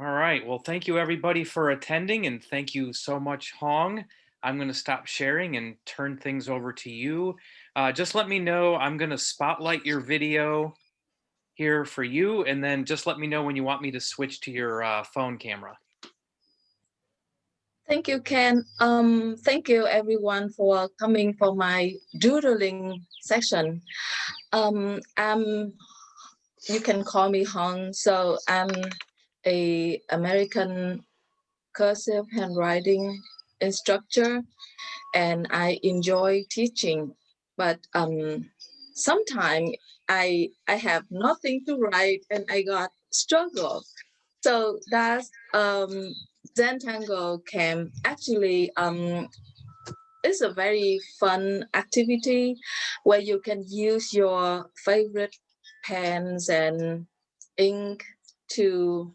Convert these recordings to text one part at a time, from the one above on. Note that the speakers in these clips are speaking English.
All right. Well, thank you everybody for attending, and thank you so much, Hong. I'm going to stop sharing and turn things over to you. Just let me know. I'm going to spotlight your video here for you, and then just let me know when you want me to switch to your phone camera. Thank you, Ken. Thank you everyone for coming for my doodling session. You can call me Hong. So I'm a American cursive handwriting instructor, and I enjoy teaching. But sometimes I have nothing to write, and I got struggle. So that's Zentangle Camp. Actually, it's a very fun activity where you can use your favorite pens and ink to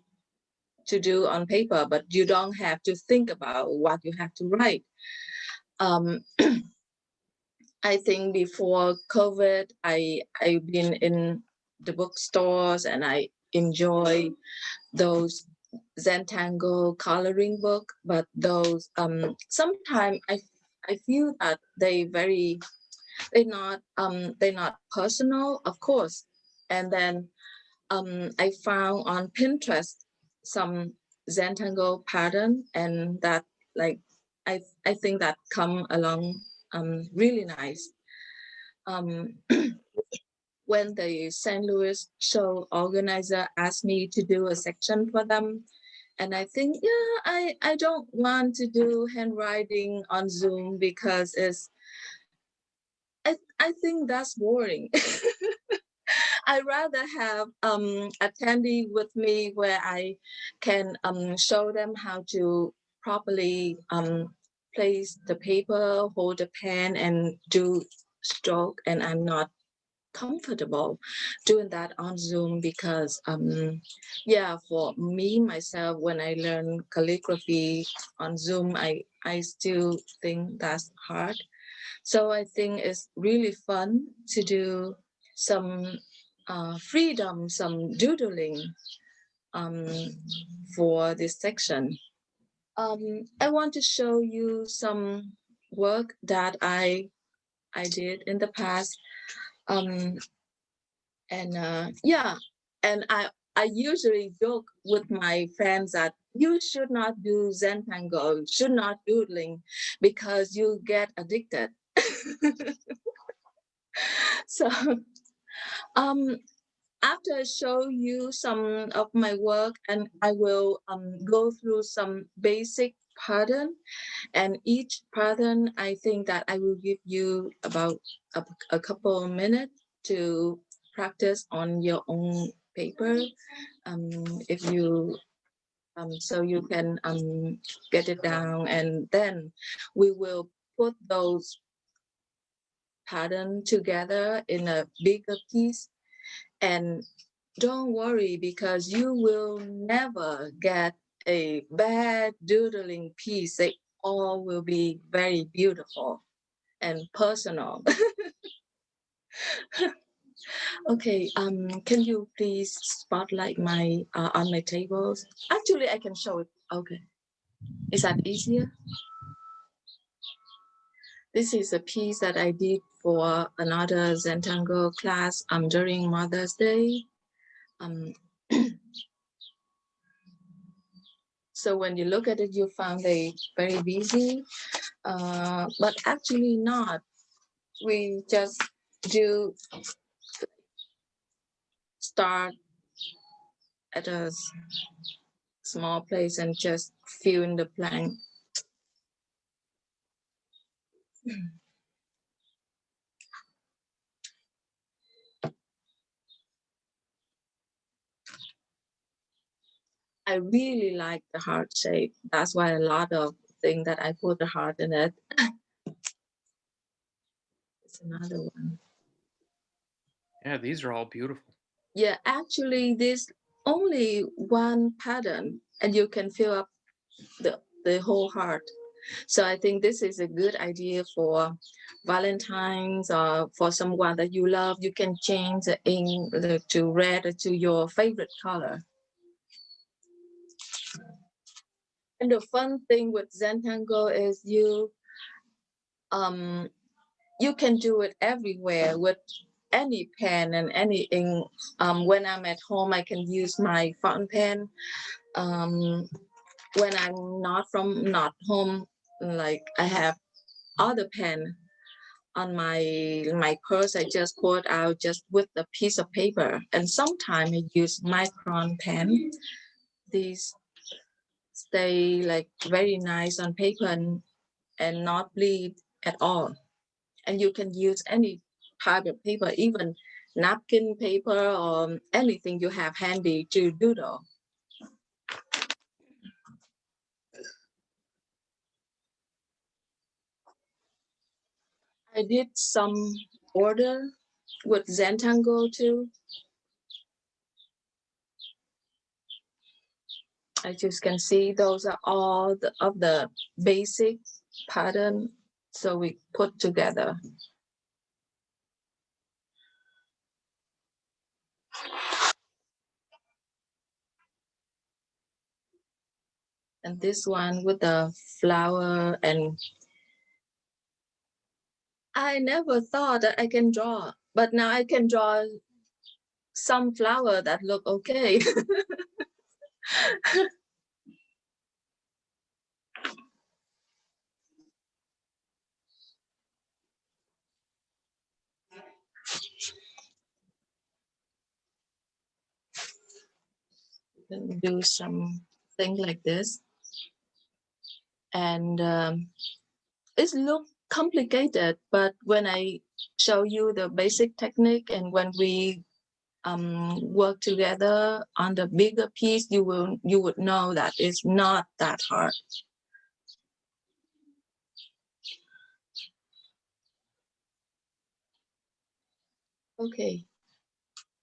do on paper, but you don't have to think about what you have to write. Um, I think before COVID, I've been in the bookstores and I enjoy those Zentangle coloring book, but those sometimes I feel that they're not personal, of course. And then I found on Pinterest some Zentangle pattern, and that like I think that come along really nice. Um, when the St. Louis show organizer asked me to do a section for them, and I think, yeah, I don't want to do handwriting on Zoom because I think that's boring. I rather have attendee with me where I can show them how to properly place the paper, hold the pen, and do stroke. And I'm not comfortable doing that on Zoom because yeah, for me myself, when I learn calligraphy on Zoom, I still think that's hard. So I think it's really fun to do some freedom, some doodling um, for this section. I want to show you some work that I did in the past. Um, and yeah, and I usually joke with my friends that you should not do Zentangle, should not doodling, because you get addicted. So um, after I show you some of my work, and I will go through some basic pattern, and each pattern I think that I will give you about a couple of minutes to practice on your own paper. If you so you can get it down, and then we will put those pattern together in a bigger piece. And don't worry, because you will never get a bad doodling piece. They all will be very beautiful and personal. Okay, can you please spotlight my on my tables? Actually, I can show it. Okay, is that easier? This is a piece that I did for another Zentangle class during Mother's Day. Um, so when you look at it, you found it very busy, but actually not. We just do start at a small place and just fill in the blank. I really like the heart shape. That's why a lot of things that I put the heart in it. It's another one. Yeah, these are all beautiful. Yeah, actually, this only one pattern, and you can fill up the whole heart. So I think this is a good idea for Valentine's or for someone that you love. You can change the ink to red to your favorite color. And the fun thing with Zentangle is you can do it everywhere with any pen and any ink. When I'm at home, I can use my fountain pen. When I'm not home, like I have other pen on my purse. I just pull it out just with a piece of paper. And sometimes I use micron pen. These stay like very nice on paper and not bleed at all. And you can use any type of paper, even napkin paper or anything you have handy to doodle. I did some order with Zentangle too. As you can see, those are all of the basic pattern. So we put together. And this one with the flower, and I never thought that I can draw, but now I can draw some flower that look okay. Do something like this, and it look complicated, but when I show you the basic technique and when we work together on the bigger piece, you would know that it's not that hard. Okay,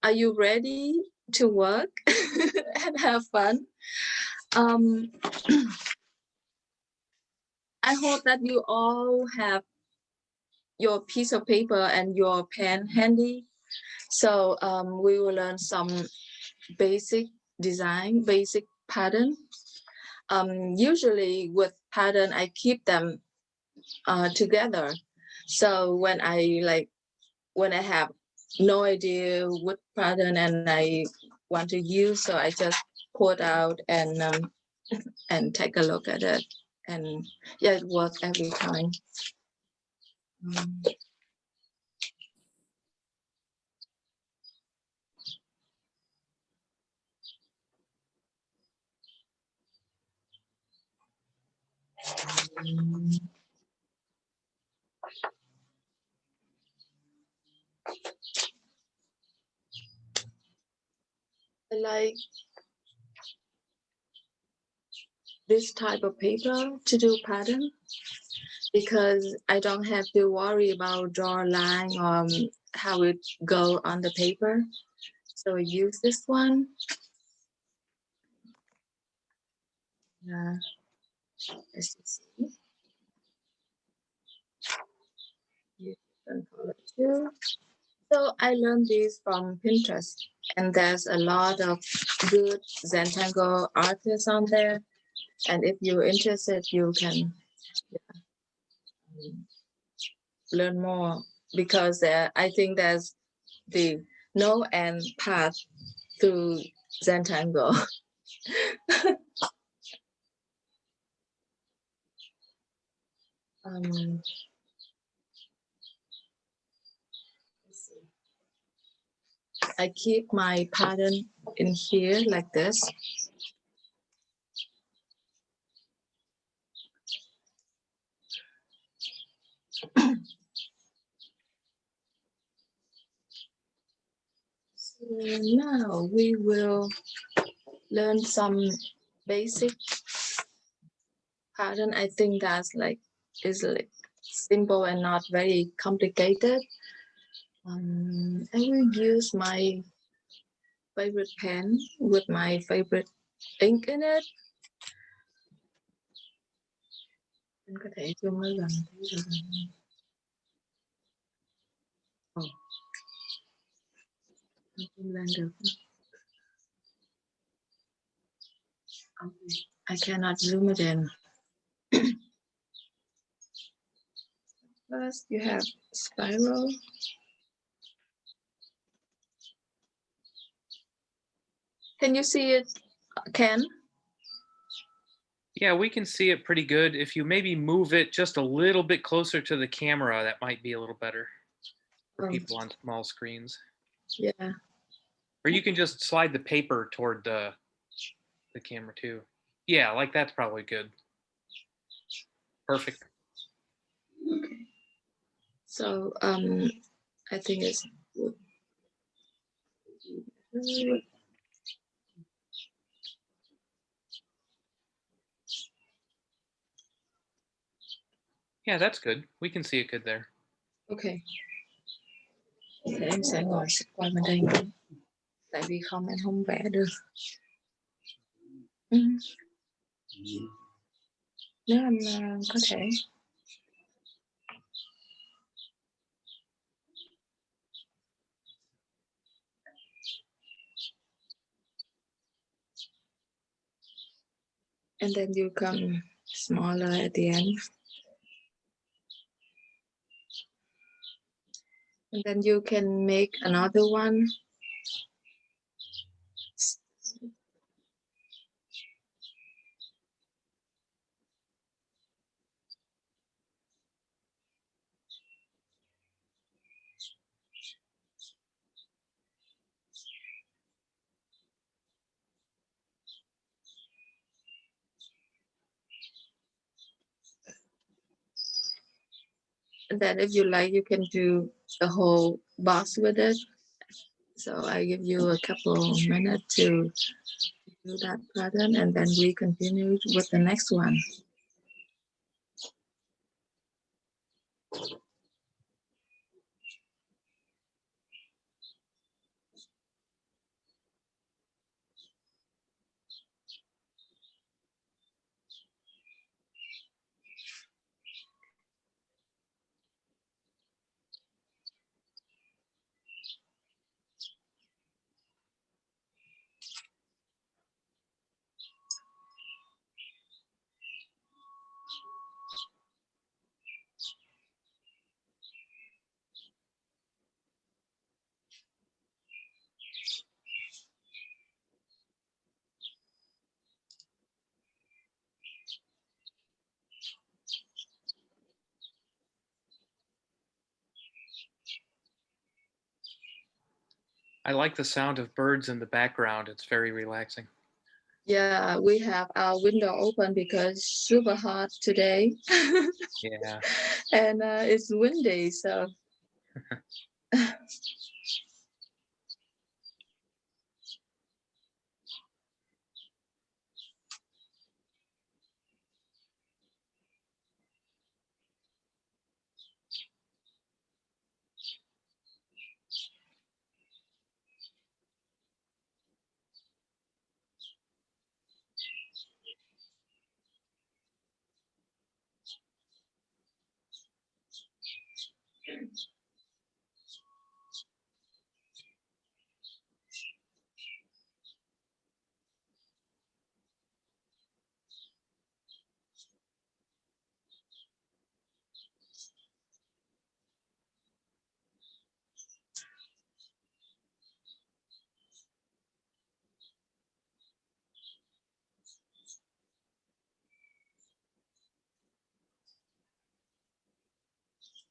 are you ready to work and have fun? um, I hope that you all have your piece of paper and your pen handy. So we will learn some basic design, basic pattern. Usually with pattern, I keep them together. So when I have no idea what pattern and I want to use, so I just pull it out and take a look at it. And yeah, it works every time. I like this type of paper to do pattern because I don't have to worry about draw a line or how it go on the paper. So I use this one. As you see, you can color too. So I learned this from Pinterest, and there's a lot of good Zentangle artists on there. And if you're interested, you can learn more because I think there's the no end path to Zentangle. um, I keep my pattern in here like this. So now we will learn some basic pattern. I think that's is simple and not very complicated. I will use my favorite pen with my favorite ink in it. Anh có thể zoom nó gần tí được. Không zoom lên được. Okay. I cannot zoom it in. First, you have spiral. Can you see it, Ken? Yeah, we can see it pretty good. If you maybe move it just a little bit closer to the camera, that might be a little better for Oh, people on small screens. yeah. Or you can just slide the paper toward the camera too. Yeah, like that's probably good. Perfect. Okay. So I think it's Yeah, that's good. We can see it good there. okay. Thì em sẽ ngồi xích qua bên đây nữa. Tại vì không em không vẽ được. Ừ. Nếu anh có thể. And then you come smaller at the end. And then you can make another one. And then if you like, you can do the whole box with it. So I give you a couple minutes to do that pattern, and then we continue with the next one. I like the sound of birds in the background. It's very relaxing. Yeah, we have our window open because super hot today. Yeah. And it's windy, so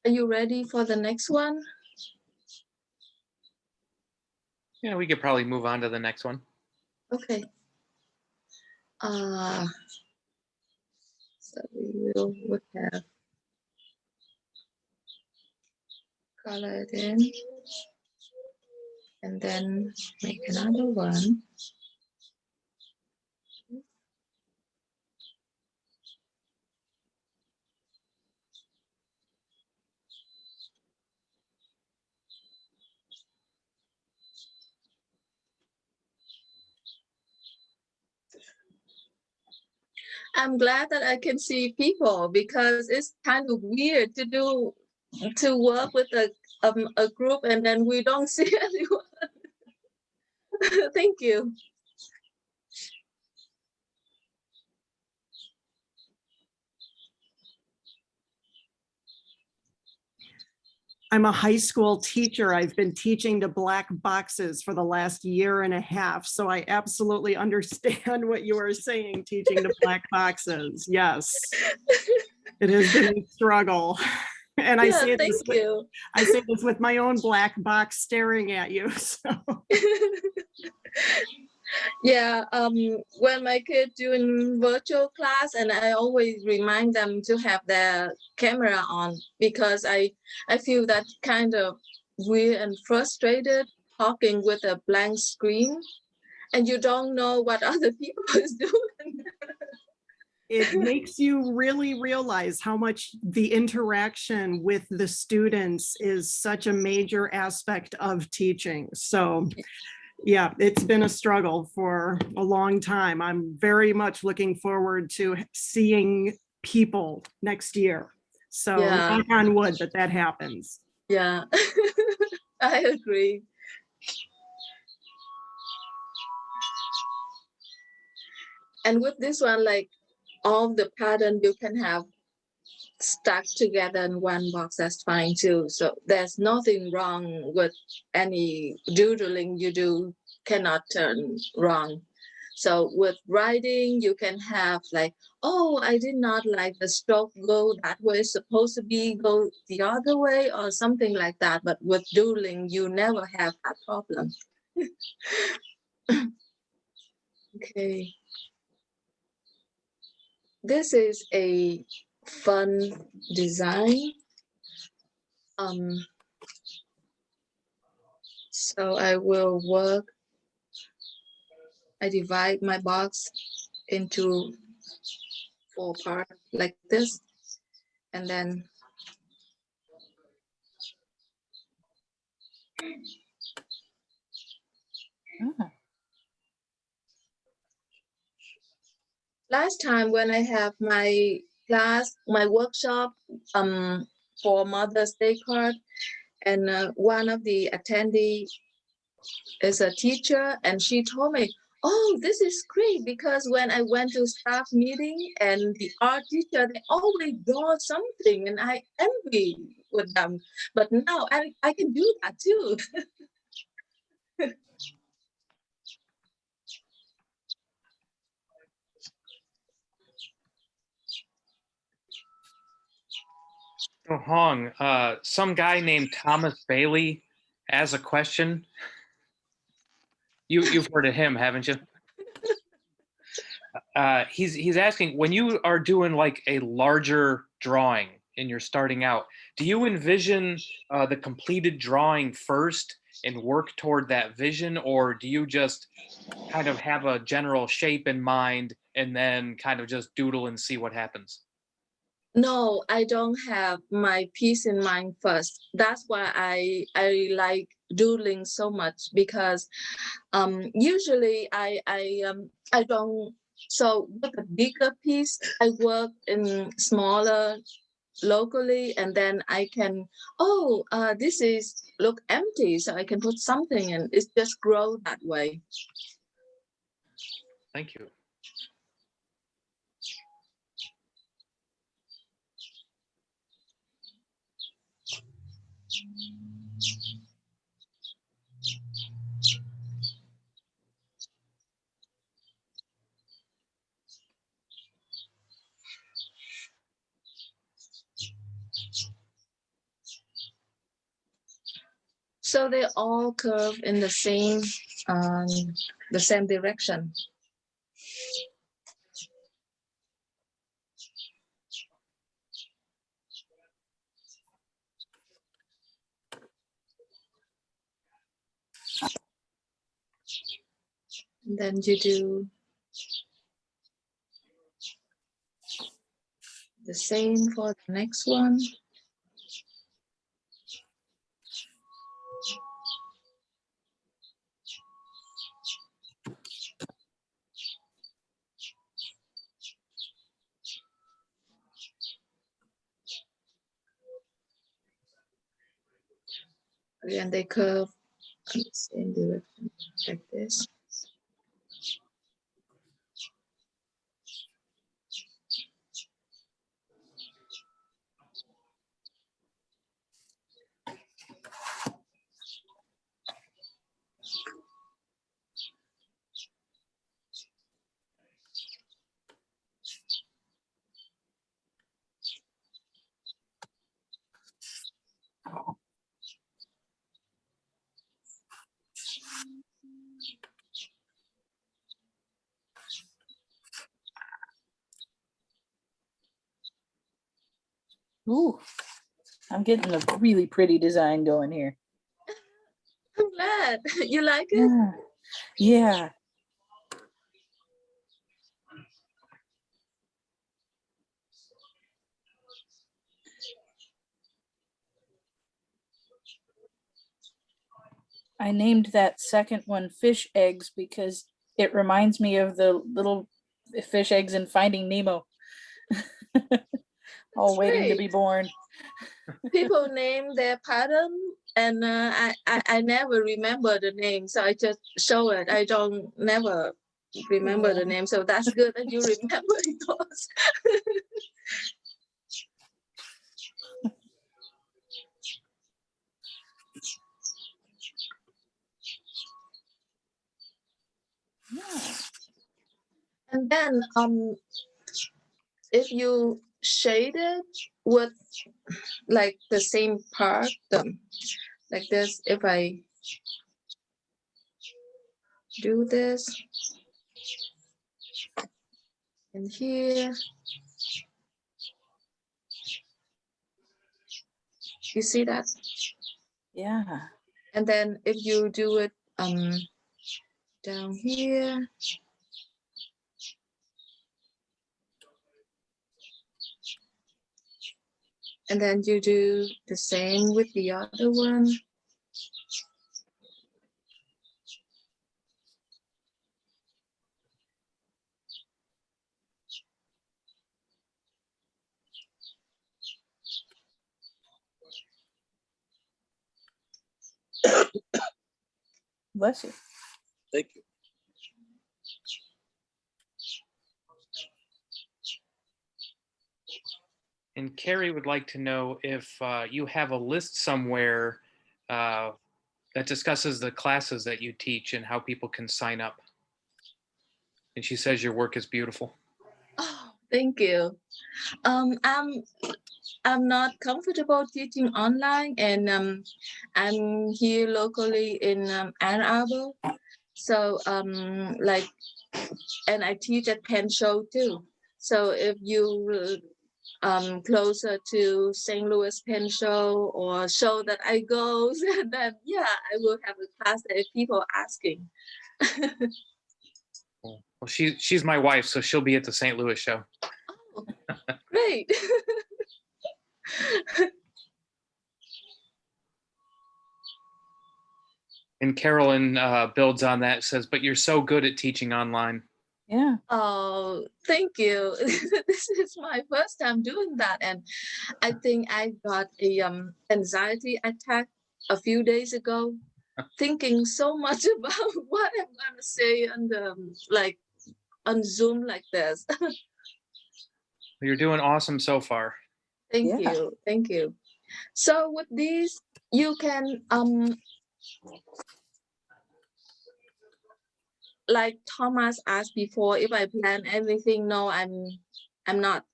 are you ready for the next one? Yeah, we could probably move on to the next one. Okay. So we would have color it in, and then make another one. I'm glad that I can see people because it's kind of weird to work with a group and then we don't see anyone. Thank you. I'm a high school teacher. I've been teaching to black boxes for the last year and a half. So I absolutely understand what you are saying, teaching to black boxes. Yes, it has been a struggle. And Yeah, thank you. I say this with my own black box staring at you. So. Yeah, when my kids doing virtual class, and I always remind them to have their camera on, because I feel that kind of weird and frustrated talking with a blank screen, and you don't know what other people is doing. It makes you really realize how much the interaction with the students is such a major aspect of teaching. So yeah, it's been a struggle for a long time. I'm very much looking forward to seeing people next year. So Yeah, knock on wood that happens. yeah, I agree. And with this one, like all the pattern you can have stuck together in one box, that's fine too. So there's nothing wrong with any doodling you do, cannot turn wrong. So with writing, you can have like, oh, I did not like the stroke go that way, supposed to be go the other way or something like that. But with doodling, you never have that problem. Okay. This is a fun design. So I will work, I divide my box into 4 parts like this, and then last time when I have my class, my workshop for Mother's Day card, and one of the attendees is a teacher, and she told me, oh, this is great, because when I went to staff meeting and the art teacher, they always draw something, and I envy with them. But now I can do that too. So Hong, some guy named Thomas Bailey has a question. You've heard of him, haven't you? He's asking, when you are doing like a larger drawing and you're starting out, do you envision the completed drawing first and work toward that vision, or do you just kind of have a general shape in mind and then kind of just doodle and see what happens? No, I don't have my piece in mind first. That's why I like doodling so much, because usually I don't. So with a bigger piece, I work in smaller locally, and then I can, oh, this is look empty, so I can put something in. It's just grow that way. Thank you. So they all curve in um, the same direction. And then you do the same for the next one. Again, they curve in the same direction like this. Ooh, I'm getting a really pretty design going here. I'm glad you like it. Yeah. Yeah. I named that second one fish eggs because it reminds me of the little fish eggs in Finding Nemo. All waiting to Great. be born. People name their pattern, and I never remember the name, so I just show it. I don't never remember the name, so that's good that you remember yours. Yeah. And then if you shade it with like the same part, like this, if I do this and here, you see that? Yeah. And then if you do it down here, and then you do the same with the other one. Bless you. Thank you. And Carrie would like to know if you have a list somewhere that discusses the classes that you teach and how people can sign up. And she says your work is beautiful. Oh, thank you. I'm not comfortable teaching online, and I'm here locally in Ann Arbor. So like, and I teach at Penn Show too. So if you closer to St. Louis Penn Show or show that I go, then yeah, I will have a class that if people are asking. Well, she's my wife, so she'll be at the St. Louis show. Oh, great. And Carolyn builds on that, says, but you're so good at teaching online. Yeah. Oh, thank you. This is my first time doing that, and I think I got a anxiety attack a few days ago, thinking so much about what I'm gonna say on the like on Zoom like this. You're doing awesome so far. Thank Yeah. you, thank you. So with these, you can like Thomas asked before, if I plan everything. No, I'm not.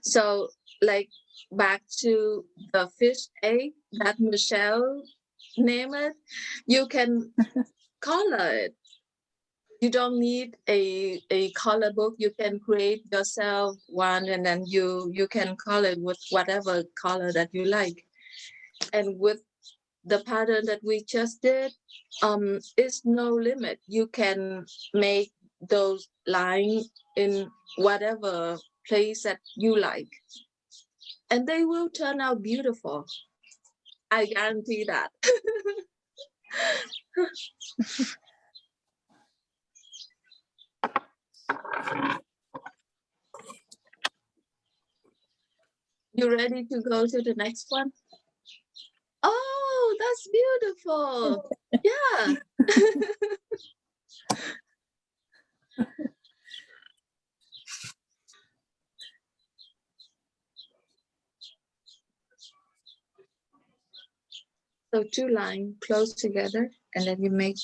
So like back to the fish egg that Michelle named it, you can color it. You don't need a color book. You can create yourself one, and then you can color it with whatever color that you like. And with the pattern that we just did, is no limit. You can make those lines in whatever place that you like, and they will turn out beautiful. I guarantee that. You ready to go to the next one? Oh, that's beautiful. Yeah. So two lines close together, and then you make.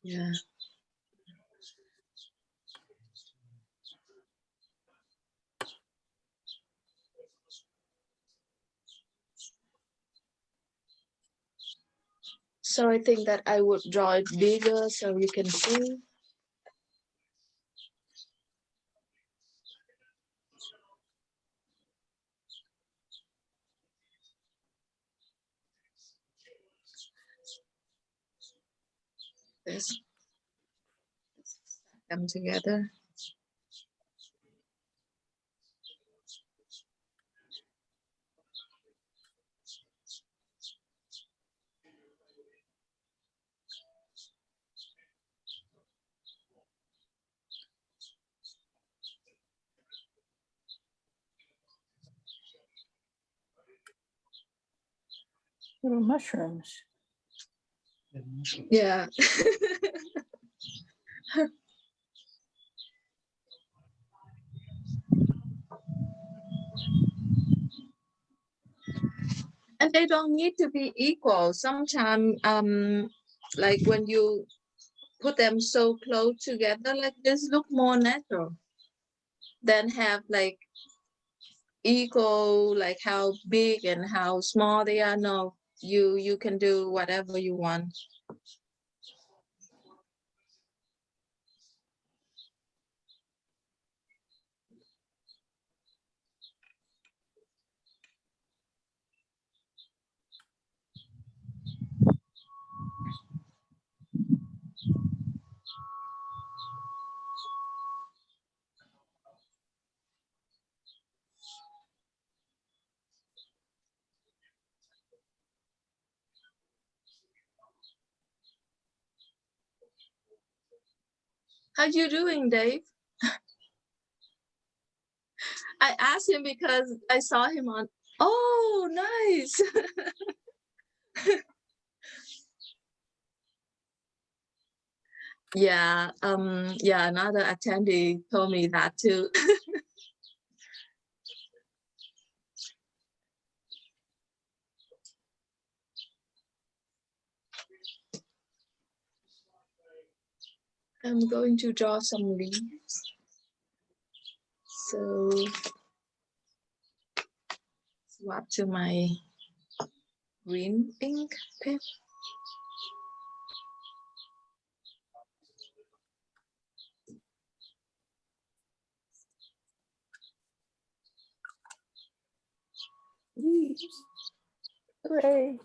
Yeah. So I think that I would draw it bigger so you can see. This come together. Little mushrooms. Yeah. And they don't need to be equal. Sometimes, like when you put them so close together, like this, look more natural than have like equal, like how big and how small they are. No, you can do whatever you want. How you doing, Dave? I asked him because I saw him on. Oh, nice. Yeah, yeah, another attendee told me that too. I'm going to draw some leaves. So swap to my green ink pen. Leaves. Hooray.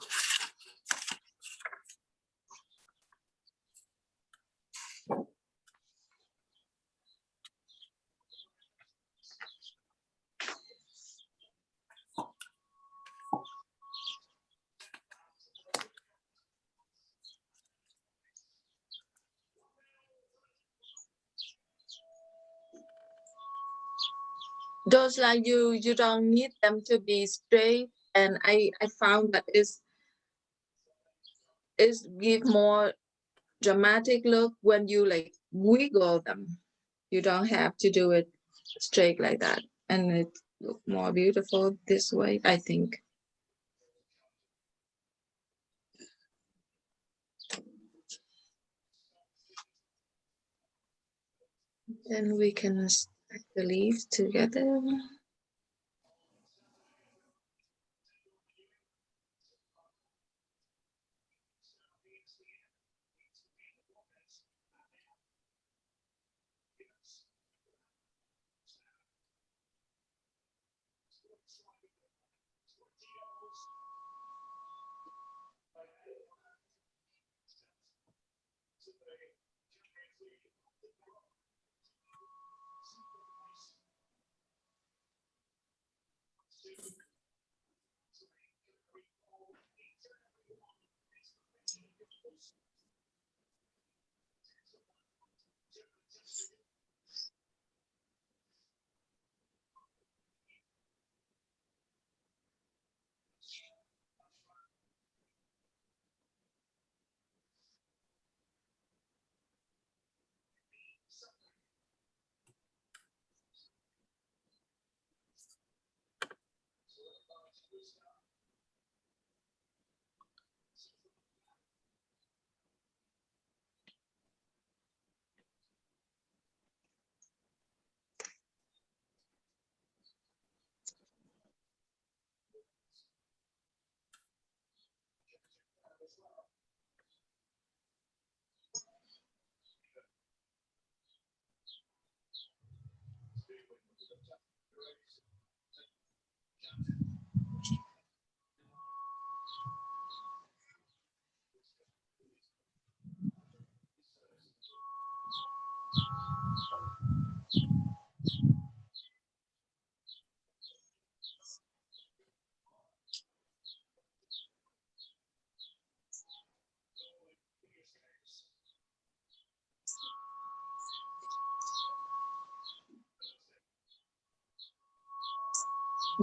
Those like you don't need them to be straight, and I found that is give more dramatic look when you like wiggle them. You don't have to do it straight like that, and it look more beautiful this way, I think. Then we can stack the leaves together.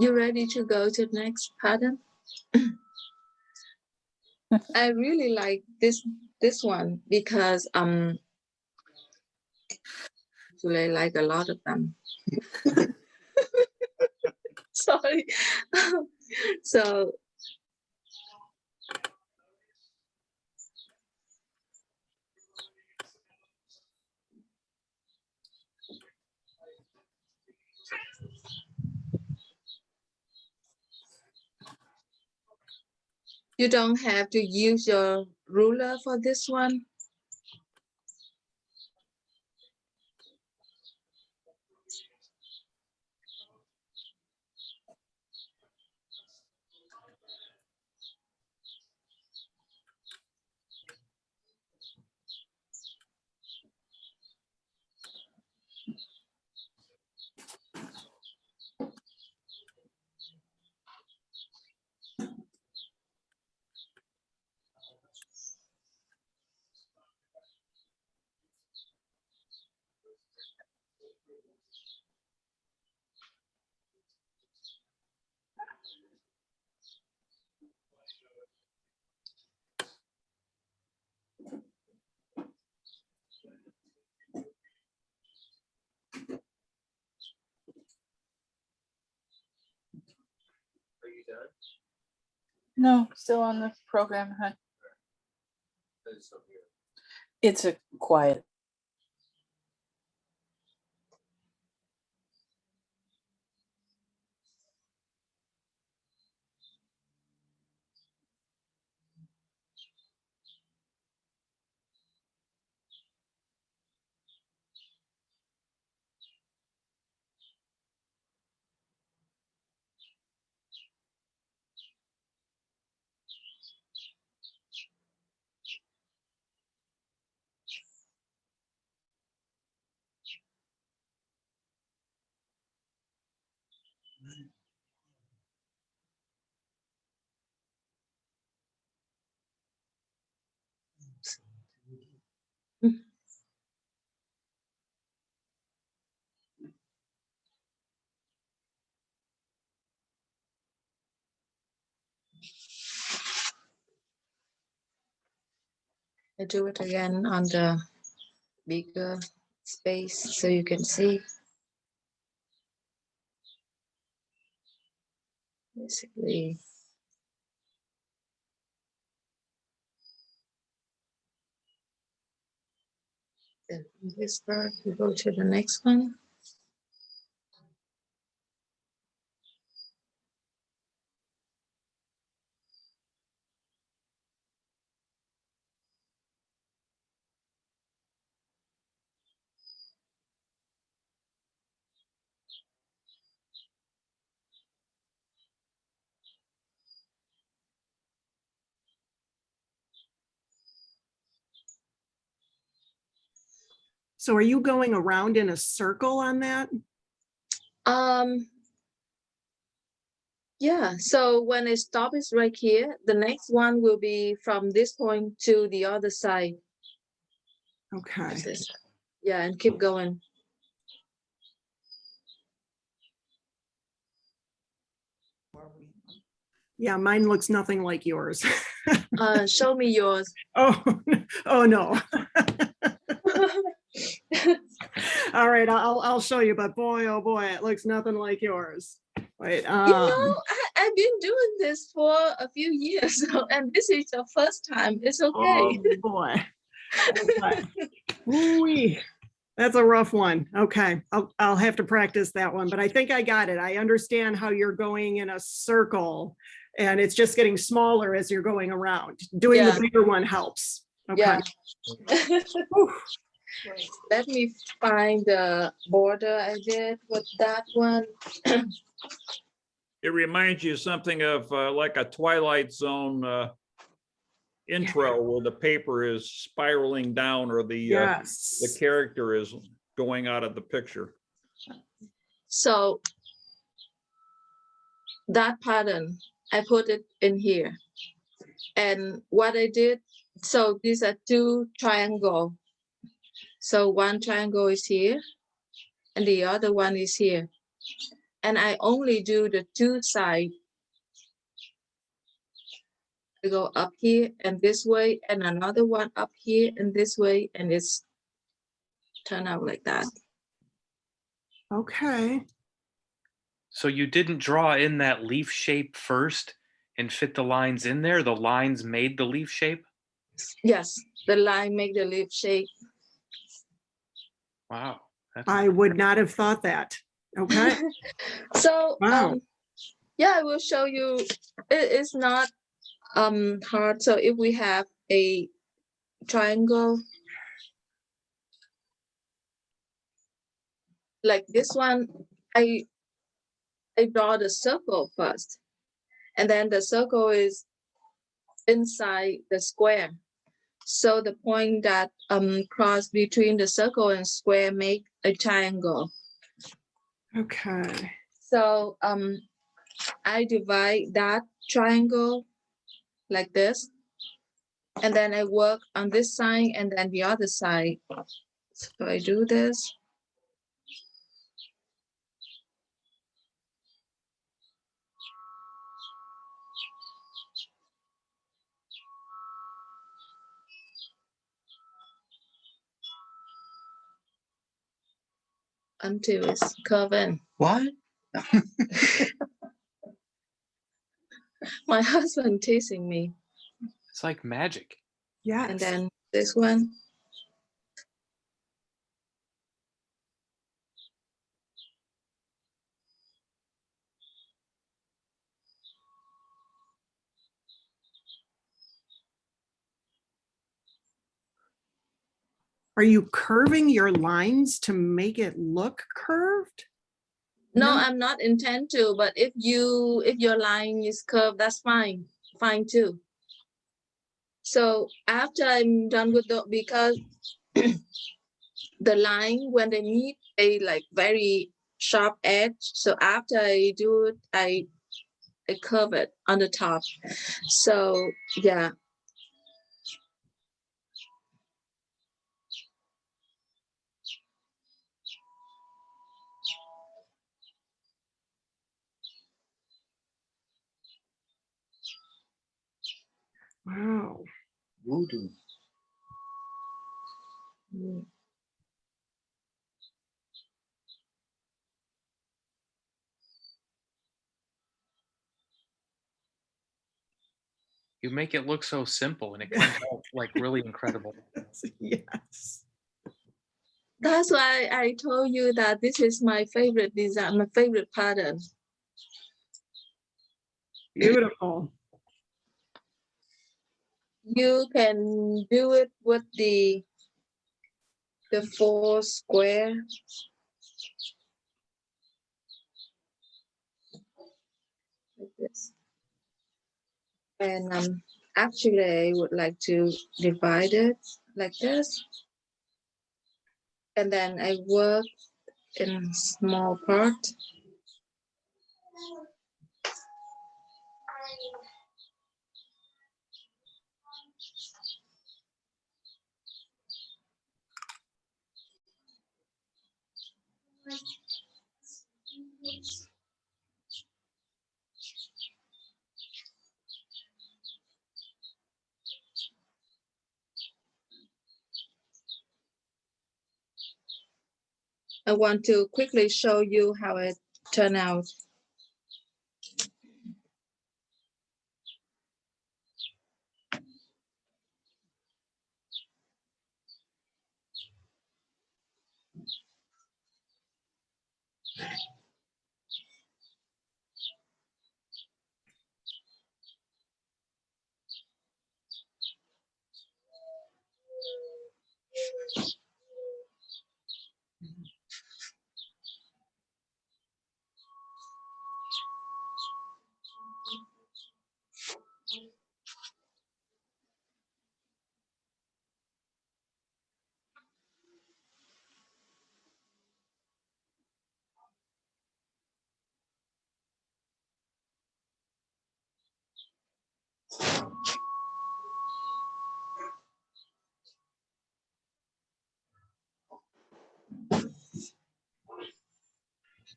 You ready to go to the next pattern? I really like this one because actually I like a lot of them. Sorry. So you don't have to use your ruler for this one. No, still on the program, huh? It's a quiet. I do it again on the bigger space so you can see. Basically, then this part, we go to the next one. So are you going around in a circle on that? Yeah, so when it stops right here, the next one will be from this point to the other side. Okay. Like this. Yeah, and keep going. Yeah, mine looks nothing like yours. Show me yours. Oh, oh no. All right, I'll show you, but boy, oh boy, it looks nothing like yours. Wait, I've been doing this for a few years, and this is your first time. It's okay. oh boy. Okay. Ooh-wee. That's a rough one. Okay, I'll have to practice that one, but I think I got it. I understand how you're going in a circle and it's just getting smaller as you're going around. Doing Yeah. the bigger one helps. Okay. Yeah. Let me find the border I did with that one. It reminds you something of like a Twilight Zone intro where the paper is spiraling down or the Yes. character is going out of the picture. So that pattern, I put it in here. And what I did, so these are two triangles. So one triangle is here and the other one is here. and I only do the two sides. I go up here and this way, and another one up here and this way, and it's turn out like that. Okay. So you didn't draw in that leaf shape first and fit the lines in there? The lines made the leaf shape? Yes, the line make the leaf shape. Wow. That's I would not have thought that. Okay. So Wow. yeah, I will show you. It is not hard. So if we have a triangle like this one, I draw the circle first, and then the circle is inside the square. So the point that cross between the circle and square make a triangle. Okay. So I divide that triangle like this, and then I work on this side and then the other side. So I do this. Until it's curving. What? My husband teasing me. it's like magic. Yes. And then this one. Are you curving your lines to make it look curved? No, No. I'm not intend to, but if your line is curved, that's fine. Fine too. So after I'm done with the, because the line when they meet a like very sharp edge. So after I do it, I curve it on the top. So yeah. Wow. Voodoo. Mm. You make it look so simple and it comes out like really incredible. Yes. That's why I told you that this is my favorite design, my favorite pattern. Beautiful. You can do it with the four square. Like this. And actually I would like to divide it like this. And then I work in small part. I want to quickly show you how it turned out.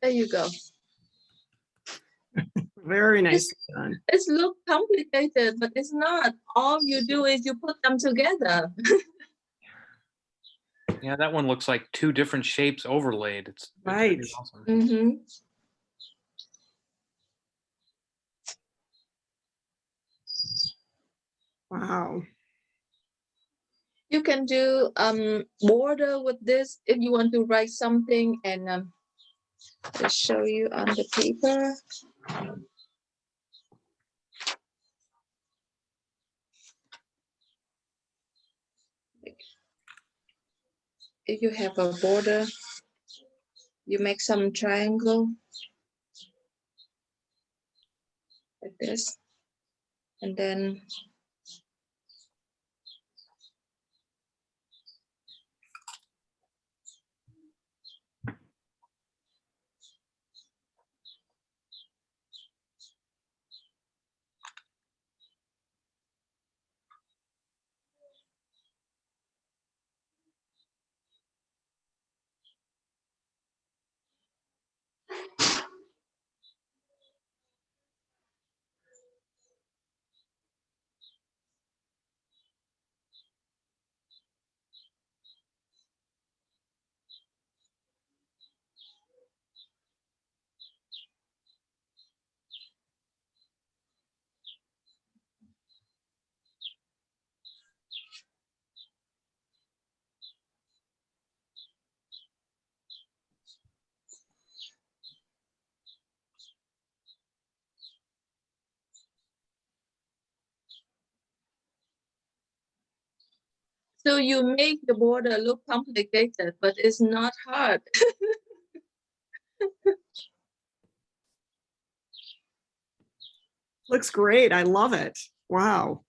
There you go. very nicely done. It's look complicated, but it's not. All you do is you put them together. Yeah, that one looks like two different shapes overlaid. It's Right. pretty awesome. Mm-hmm. Wow. You can do border with this if you want to write something, and I'll show you on the paper. If you have a border, you make some triangle like this, and then so you make the border look complicated, but it's not hard. Looks great. I love it. Wow.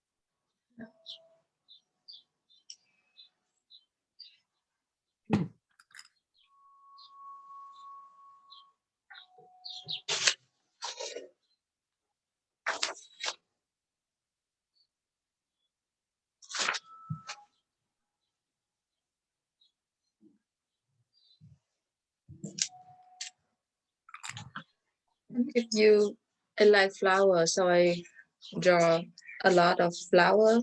If you I like flower, so I draw a lot of flower.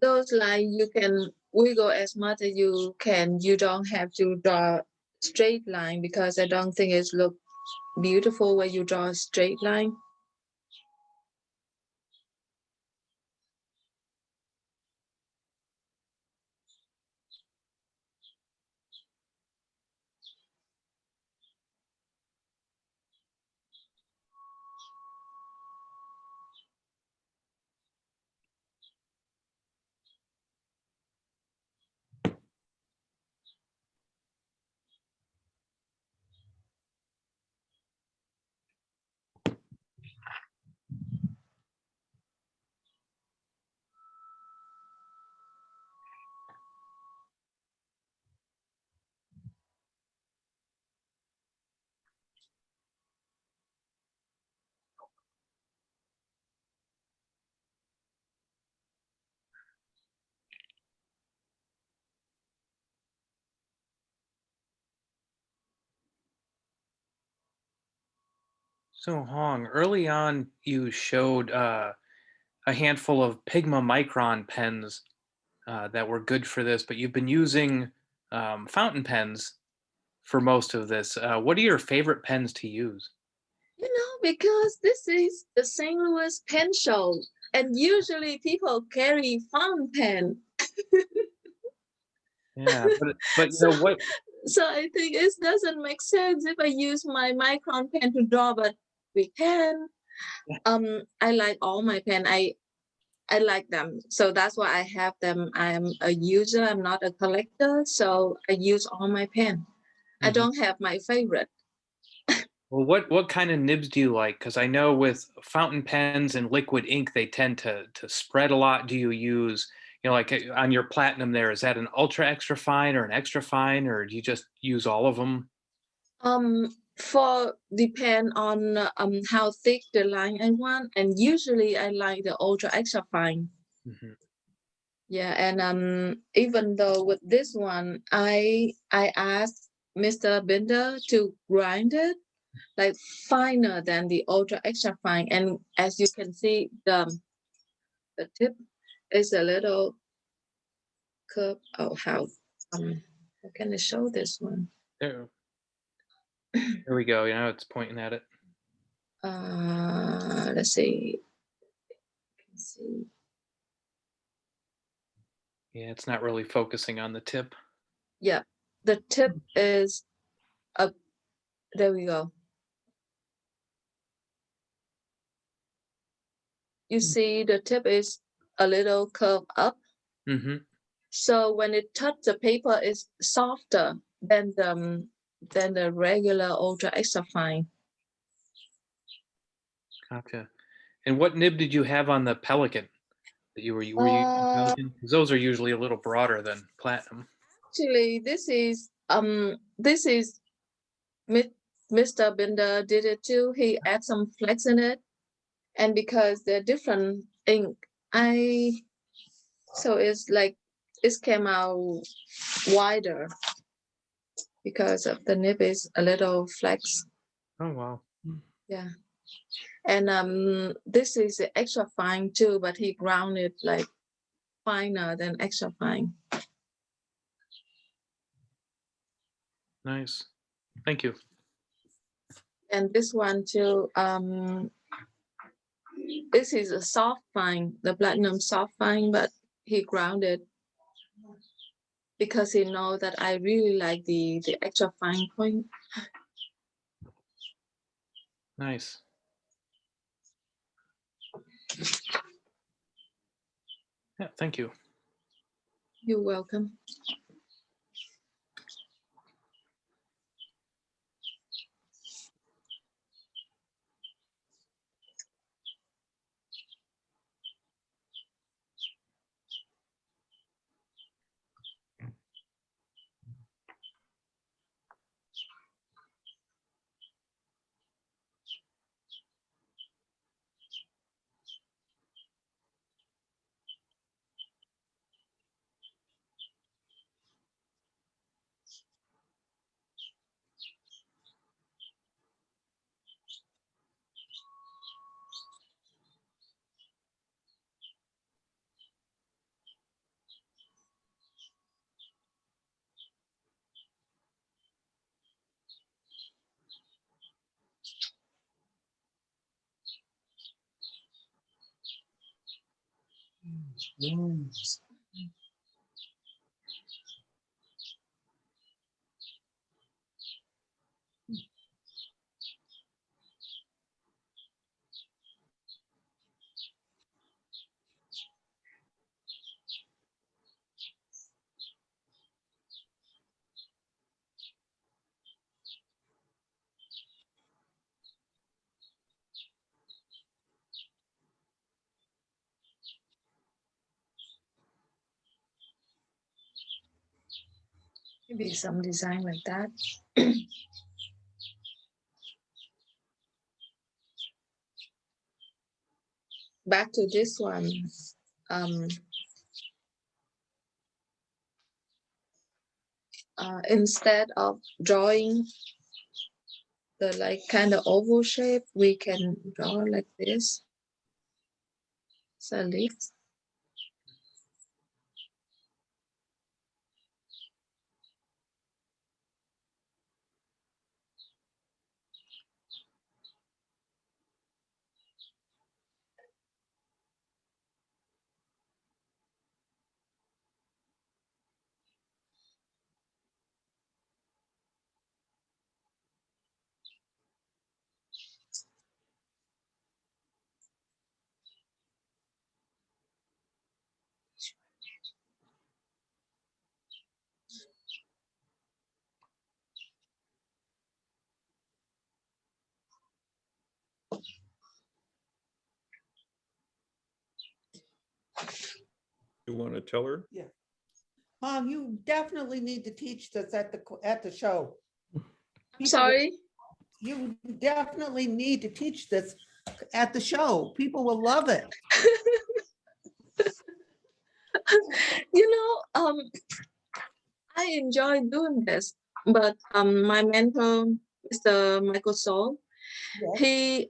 Those lines you can wiggle as much as you can. You don't have to draw straight line, because I don't think it look beautiful when you draw a straight line. So Hong, early on you showed a handful of Pigma Micron pens that were good for this, but you've been using fountain pens for most of this. What are your favorite pens to use? Because this is the St. Louis pen show, and usually people carry fountain pen. Yeah, but you So, know what? so I think it doesn't make sense if I use my micron pen to draw, but we can. I like all my pen. I like them, so that's why I have them. I am a user. I'm not a collector, so I use all my pen. I Mhm. don't have my favorite. Well, what kind of nibs do you like? Because I know with fountain pens and liquid ink, they tend to spread a lot. Do you use, like on your platinum there, is that an ultra extra fine or an extra fine, or do you just use all of them? For depend on how thick the line I want, and usually I like the ultra extra fine. Mhm. Yeah, and even though with this one, I asked Mr. Binder to grind it like finer than the ultra extra fine, and as you can see, the tip is a little curved. Oh, how can I show this one? There, there we go. It's pointing at it. Let's see. Let's see. Yeah, it's not really focusing on the tip. Yeah, the tip is up. There we go. You see, the tip is a little curved up. Mm-hmm. So when it touches the paper, it's softer than the regular ultra extra fine. Gotcha. And what nib did you have on the Pelican that were you using Uh, Pelican? Because those are usually a little broader than platinum. Actually, this is Mr. Binder did it too. He add some flex in it, and because they're different ink, so it's like it came out wider because of the nib is a little flex. Oh wow. Yeah. And this is extra fine too, but he ground it like finer than extra fine. Nice. Thank you. And this one too, this is a soft fine, the platinum soft fine, but he grounded because he know that I really like the extra fine point. Nice. Yeah, thank you. You're welcome. Maybe some design like that. Back to this one. Um, Instead of drawing the like kind of oval shape, we can draw like this. It's a leaf. You want to tell her? You definitely need to teach this at the show. I'm sorry. You definitely need to teach this at the show. People will love it. You know, I enjoy doing this, but my mentor, Mr. Michael Saul, Yes. he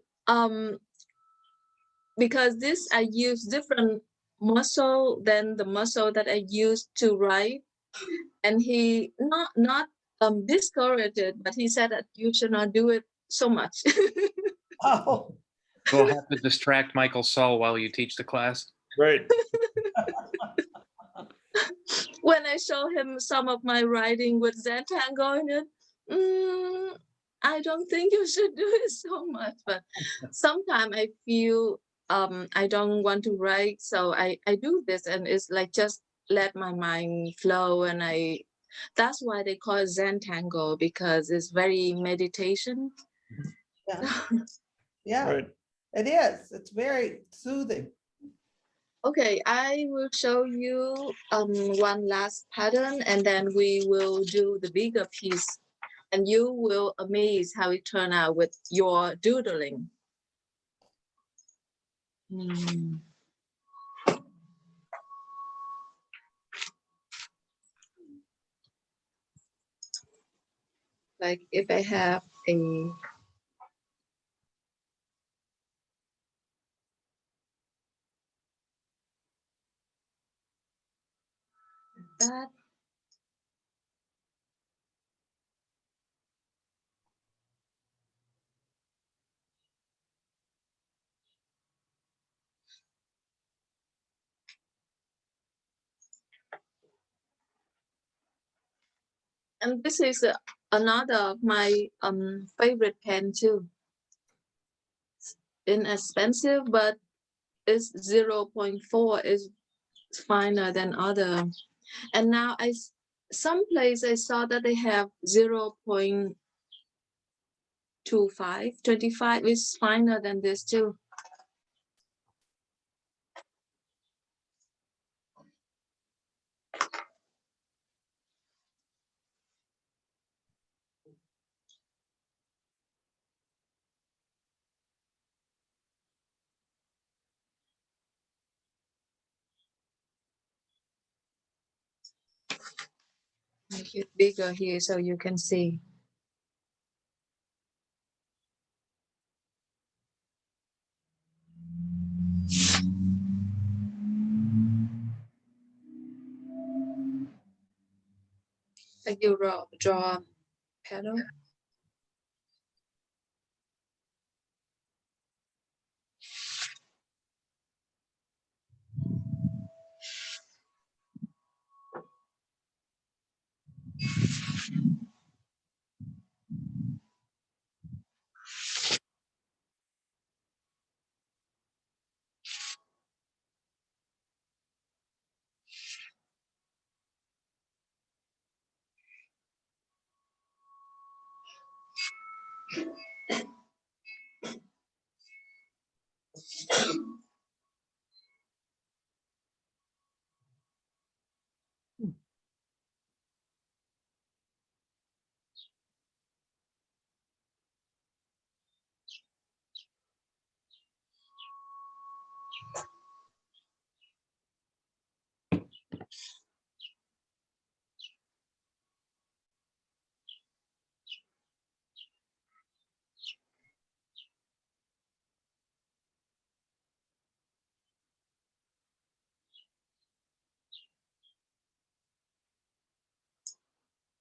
because this I use different muscle than the muscle that I use to write, and he not discouraged it, but he said that you should not do it so much. Oh, We'll have to distract Michael Saul while you teach the class. Right. When I show him some of my writing with Zentangle in it, I don't think you should do it so much. But sometimes I feel I don't want to write, so I do this, and it's like just let my mind flow, and that's why they call it Zentangle, because it's very meditation. yeah. Yeah, Right. it is. It's very soothing. Okay, I will show you one last pattern, and then we will do the bigger piece, and you will amaze how it turned out with your doodling. Like if I have a that. And this is another of my favorite pen too. Inexpensive, but it's 0.4 is finer than other. And now some place I saw that they have 0.25, 25 is finer than this too. Make it bigger here so you can see. Like you draw petal.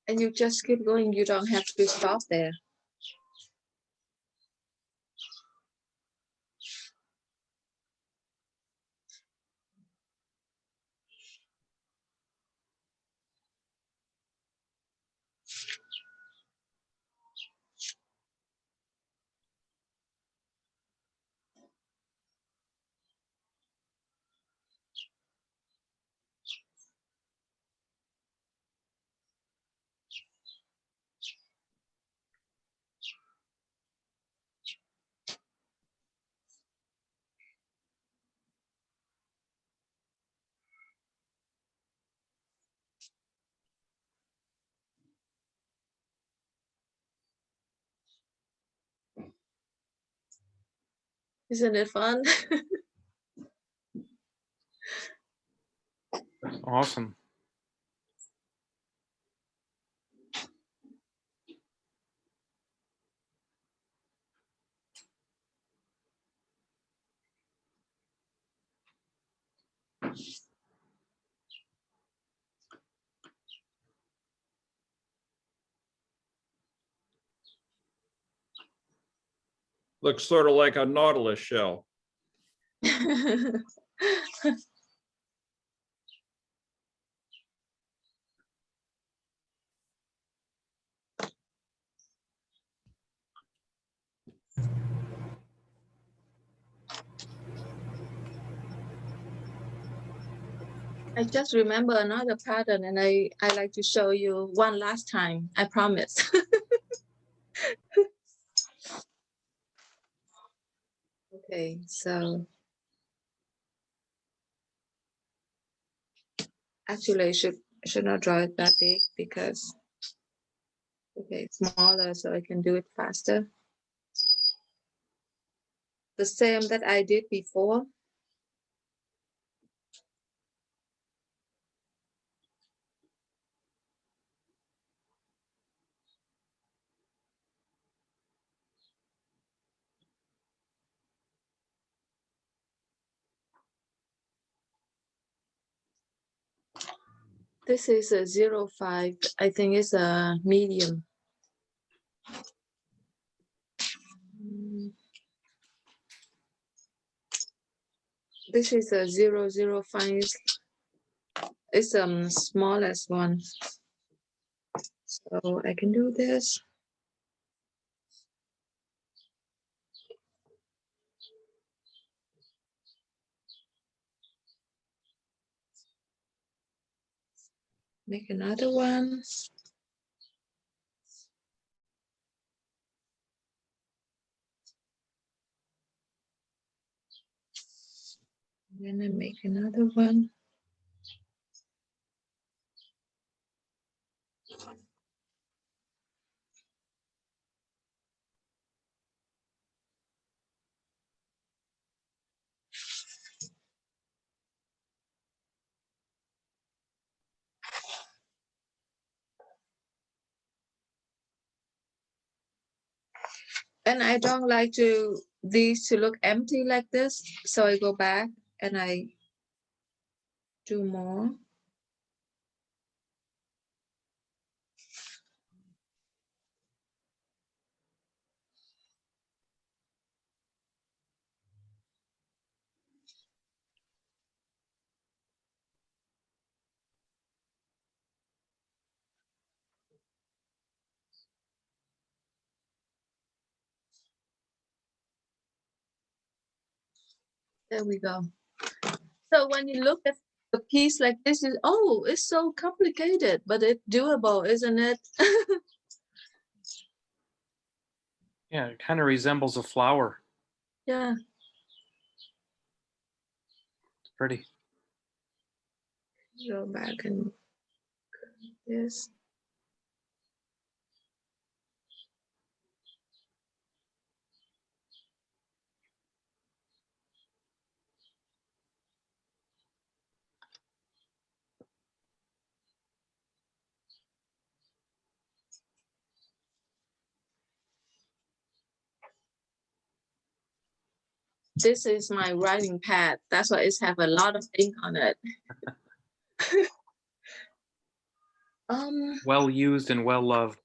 And you just keep going. You don't have to stop there. Isn't it fun? Awesome. Looks sort of like a nautilus shell. I just remember another pattern, and I like to show you one last time. I promise. Okay, so actually I should not draw it that big because it's smaller, so I can do it faster. The same that I did before. This is a 0.5. I think it's a medium. This is a 0.05. It's smallest one. So I can do this. Make another one. Then I make another one. And I don't like these to look empty like this. So I go back and I do more. There we go. So when you look at a piece like this, it's so complicated, but it's doable, isn't it? Yeah, it kind of resembles a flower. Yeah. It's pretty. Go back and this. This is my writing pad. That's why it's have a lot of ink on it. Well used and well loved.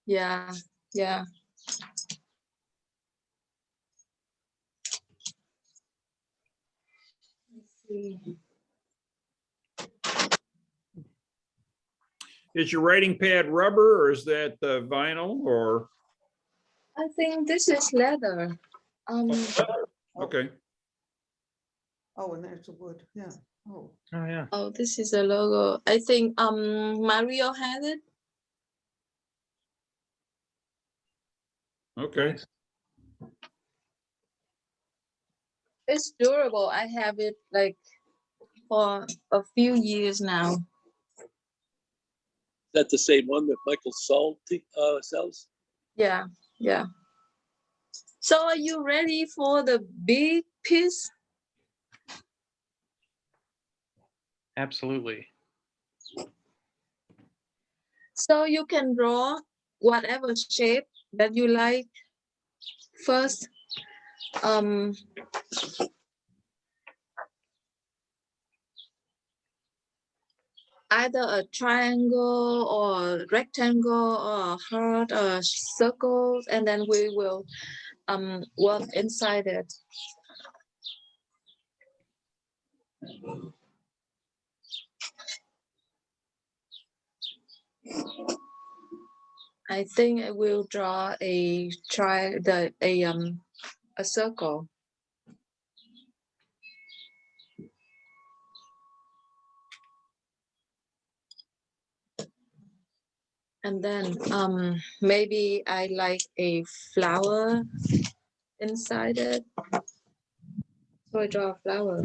Yeah, yeah. Let's see. Is your writing pad rubber or is that vinyl or? I think this is leather. Okay. Oh, and there's the wood, yeah. Oh, Oh yeah. Oh, this is a logo. I think Mario had it. Okay. Nice. It's durable. I have it like for a few years now. That the same one that Michael sells? Yeah, yeah. So are you ready for the big piece? Absolutely. So you can draw whatever shape that you like. First, either a triangle or rectangle or a heart or circles, and then we will work inside it. I think I will draw a circle. And then maybe I like a flower inside it. So I draw a flower.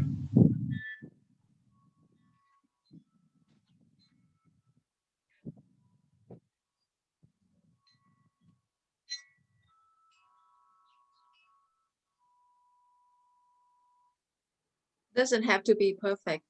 Doesn't have to be perfect.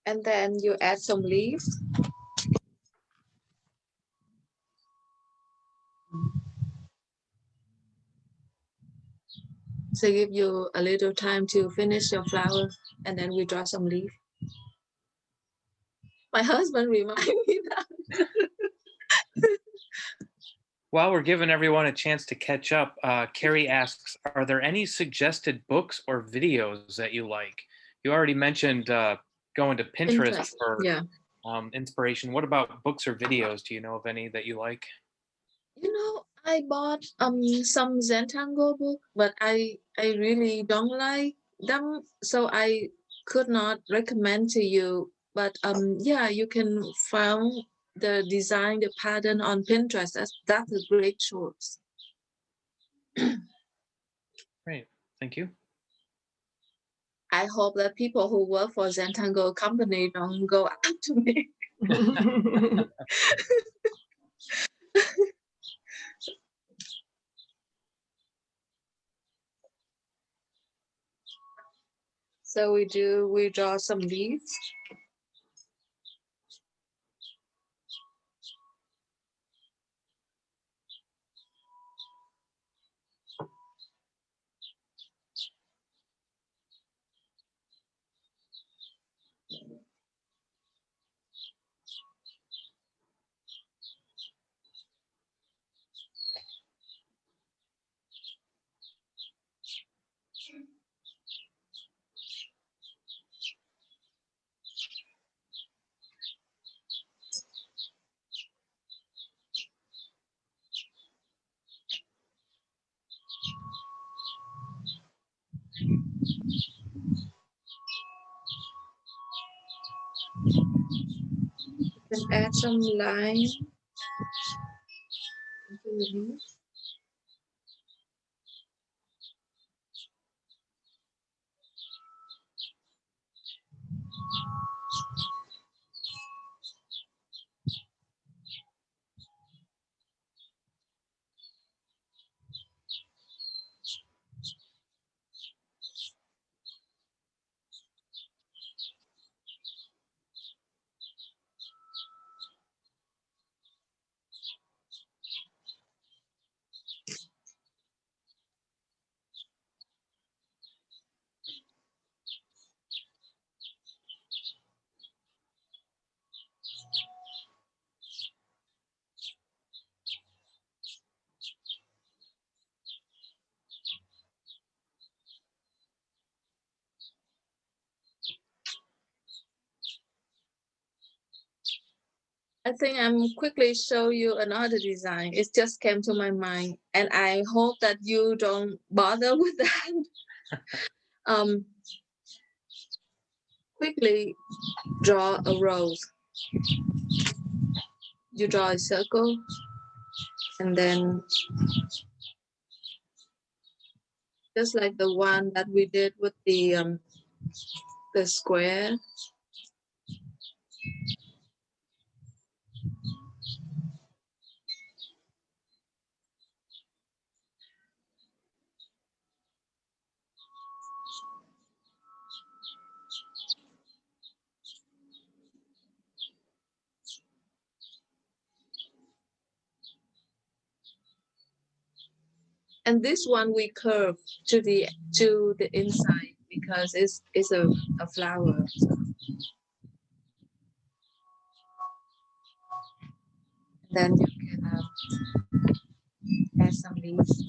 And then you add some leaves. So give you a little time to finish your flower, and then we draw some leaf. My husband reminded me that. While we're giving everyone a chance to catch up, Carrie asks, are there any suggested books or videos that you like? You already mentioned going to Pinterest Pinterest, for yeah. inspiration. What about books or videos? Do you know of any that you like? You know, I bought some Zentangle book, but I really don't like them, so I could not recommend to you. But yeah, you can find the design, the pattern on Pinterest. That's a great choice. Great, thank you. I hope that people who work for Zentangle company don't go after me. So we draw some leaves. Then add some line into the leaf. I think I'm quickly show you another design. It just came to my mind, and I hope that you don't bother with that. um, quickly draw a rose. You draw a circle, and then just like the one that we did with the square. And this one we curve to the inside because it's a flower. So. Then you can add some leaves.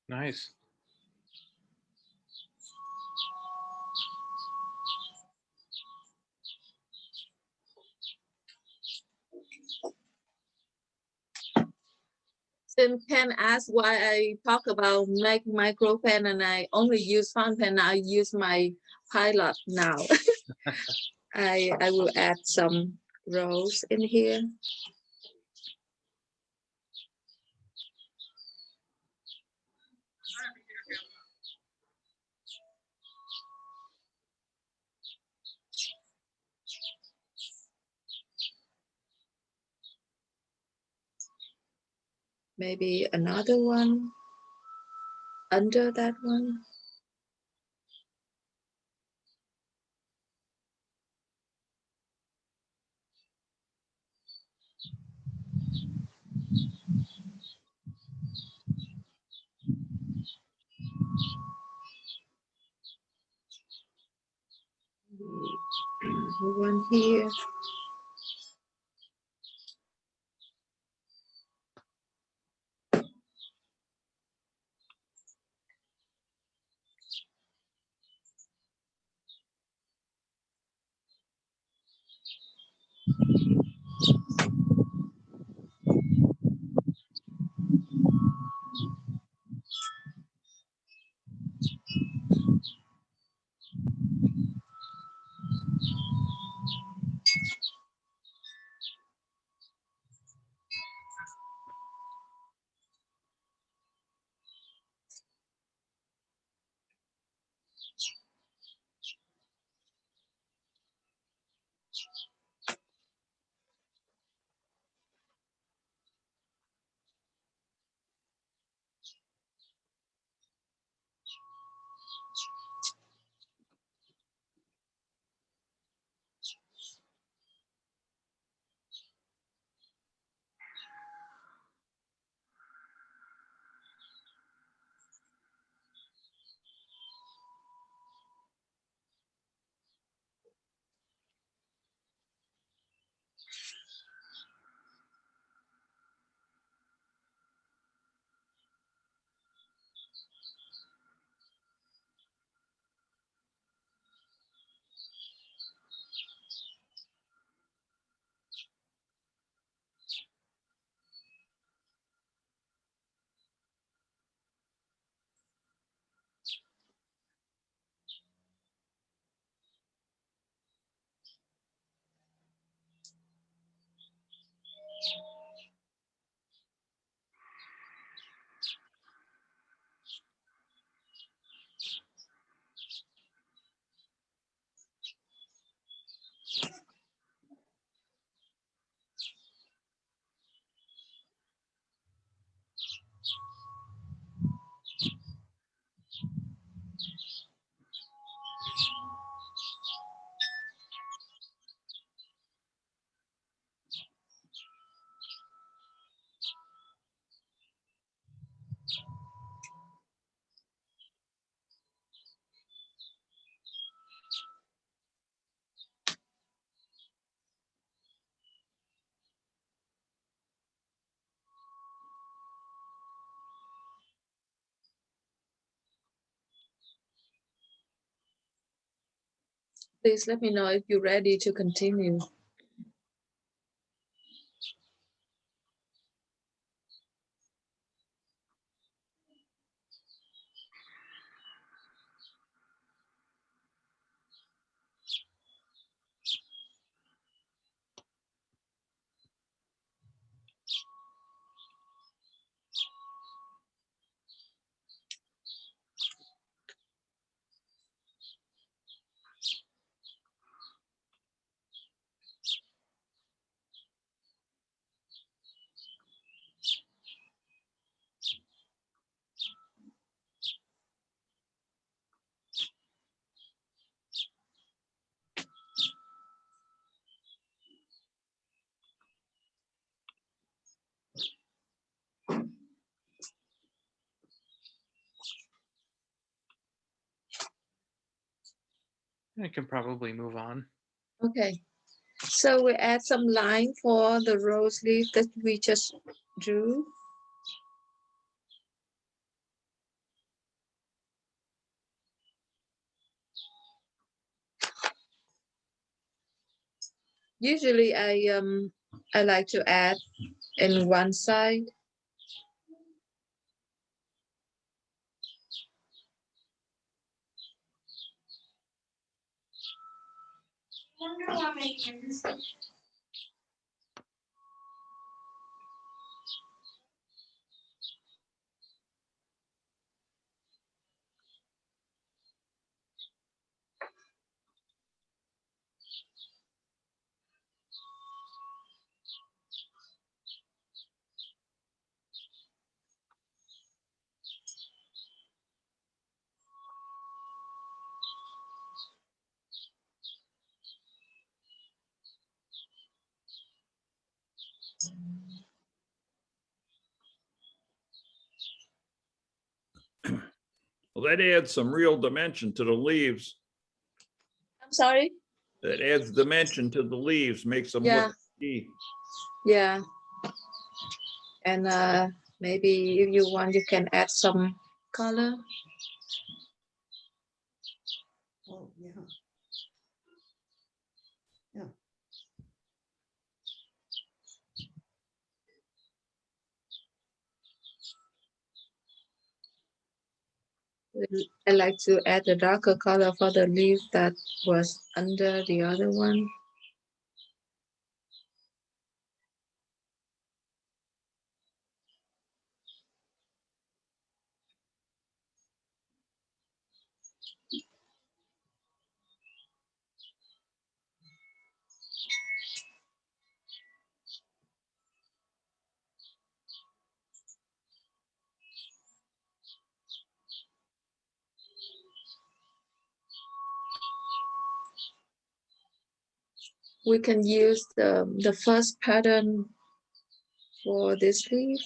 Nice. Then Pen asked why I talk about make micro pen and I only use fountain pen. I use my pilot now. I will add some rose in here. Maybe another one under that one. One here. Please let me know if you're ready to continue. I can probably move on. Okay. So we add some line for the rose leaf that we just drew. Usually I like to add in one side. Well, that adds some real dimension to the leaves. I'm sorry. That adds dimension to the leaves, makes them Yeah. look key. Yeah. And maybe if you want, you can add some color. Oh, yeah. Yeah. I like to add a darker color for the leaf that was under the other one. We can use the first pattern for this leaf.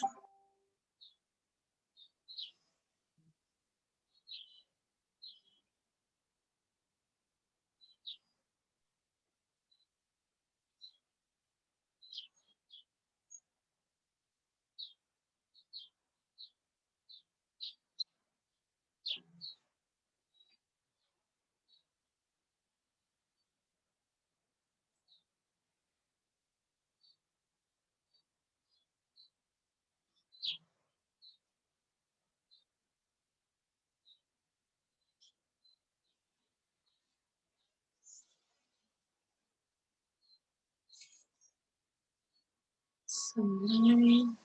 Some line.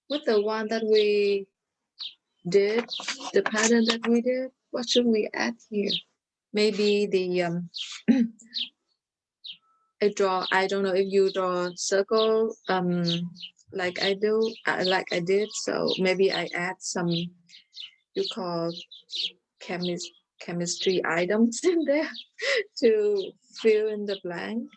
with the one that we did, the pattern that we did, what should we add here? Maybe the I don't know if you draw circle like I do, like I did. So maybe I add some you call chemistry items in there to fill in the blank.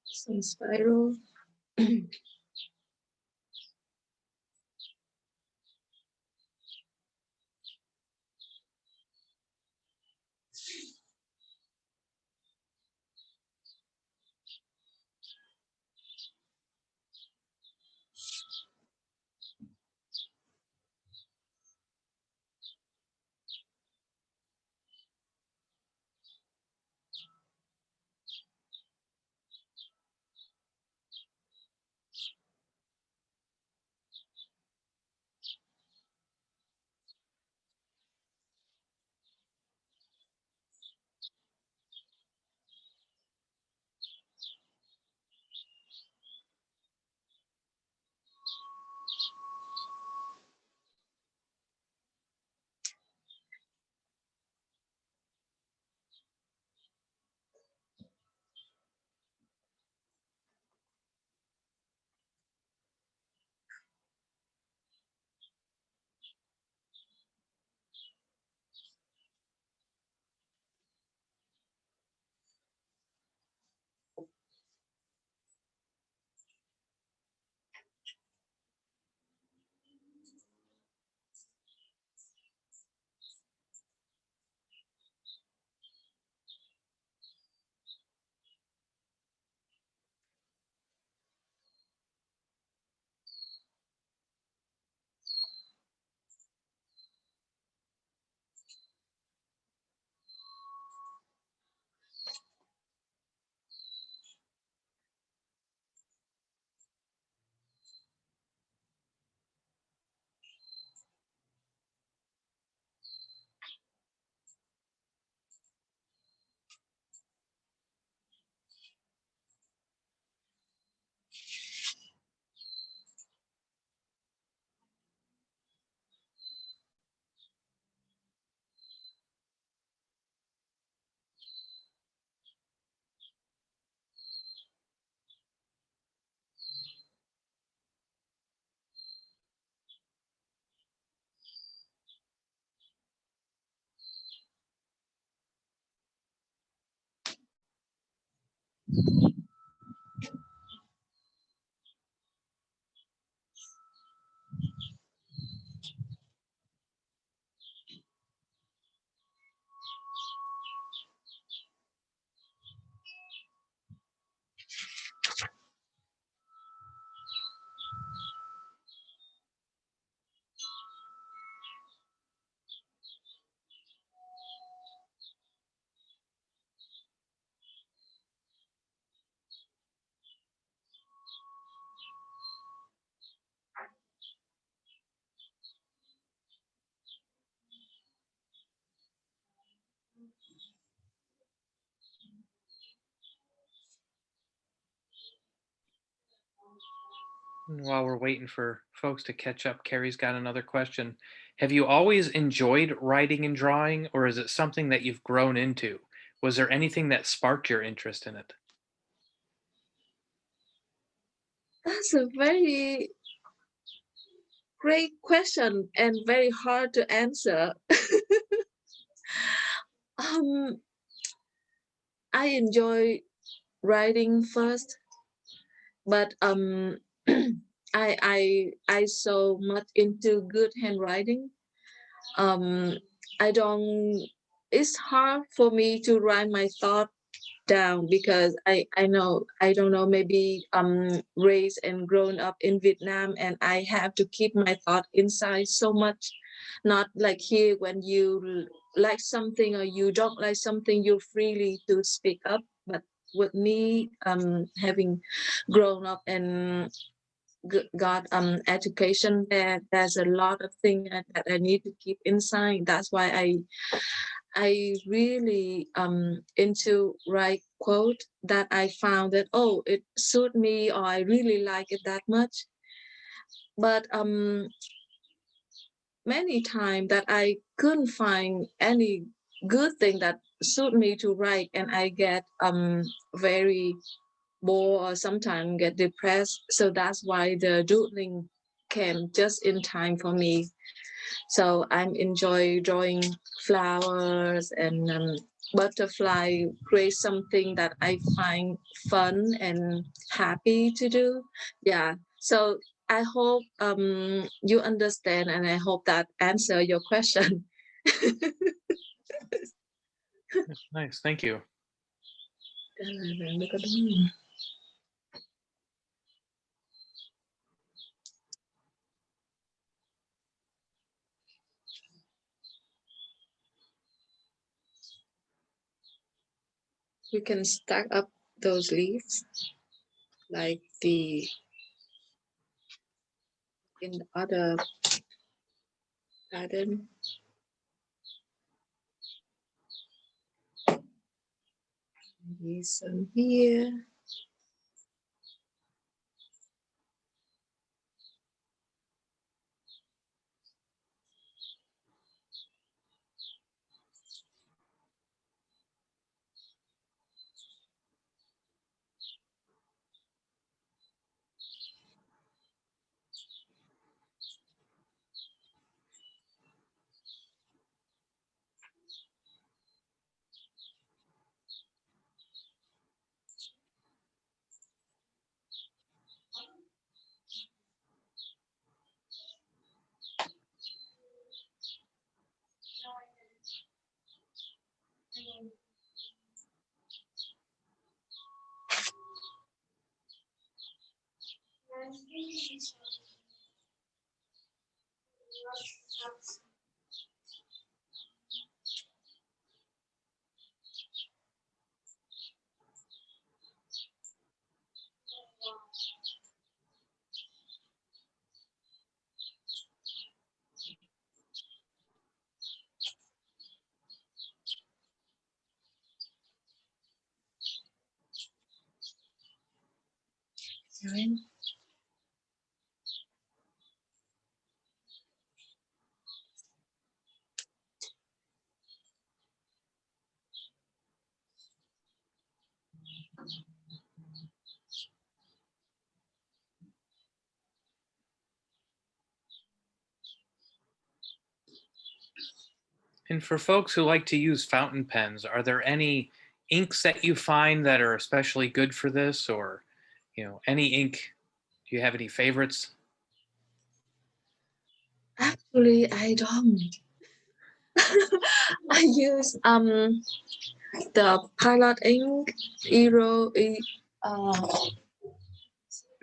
Some spiral. And while we're waiting for folks to catch up, Carrie's got another question. Have you always enjoyed writing and drawing, or is it something that you've grown into? Was there anything that sparked your interest in it? That's a very great question and very hard to answer. um, I enjoy writing first, but I so much into good handwriting. Um, I don't. It's hard for me to write my thought down because I know I don't know, maybe raised and grown up in Vietnam, and I have to keep my thought inside so much, not like here when you like something or you don't like something, you're freely to speak up. But with me, having grown up and got education there, there's a lot of things that I need to keep inside. That's why I really into write quote that I found that, oh, it suit me, or I really like it that much. But many times that I couldn't find any good thing that suit me to write, and I get very bored or sometimes get depressed. So that's why the doodling came just in time for me. So I'm enjoy drawing flowers and butterfly, create something that I find fun and happy to do. Yeah. So I hope you understand, and I hope that answer your question. Nice, thank you. You can stack up those leaves like the in the other garden. Maybe some here. And for folks who like to use fountain pens, are there any inks that you find that are especially good for this, or any ink? Do you have any favorites? Actually, I don't. I use the pilot ink, uh,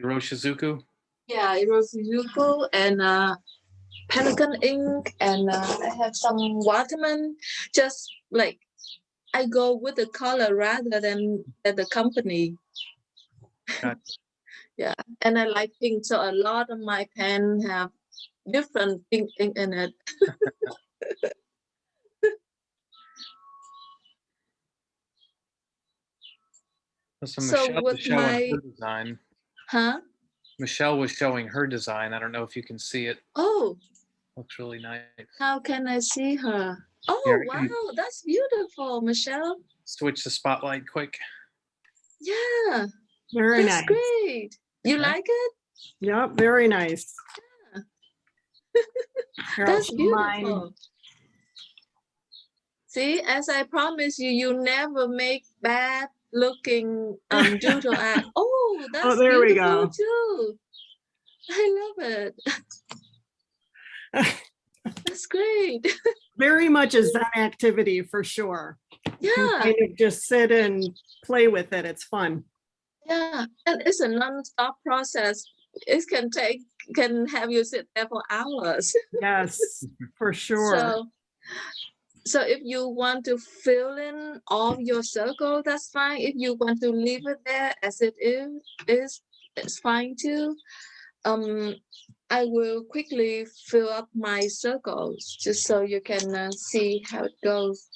Iroshizuku? yeah, Erosuzuku, and Pelican ink, and I have some watermelon. Just like I go with the color rather than the company. Gotcha. Yeah, and I like pink, so a lot of my pen have different pink ink in it. So So Michelle with is showing my, her design. huh? Michelle was showing her design. I don't know if you can see it. Oh, Looks really nice. how can I see her? Oh, Here, I wow, can that's beautiful, Michelle. switch the spotlight quick. Yeah, Very that's nice. great. You Right. like it? Yep, very nice. Here, I'll That's show mine. beautiful. See, as I promised you, you never make bad looking doodle art. Oh, that's there we beautiful go. too. I love it. That's great. Very much a Zen activity for sure. You can Yeah, kind of just sit and play with it. It's fun. yeah. And it's a non-stop process. It can have you sit there for hours. Yes, for sure. So if you want to fill in all your circle, that's fine. If you want to leave it there as it is it's fine too. I will quickly fill up my circles just so you can see how it goes.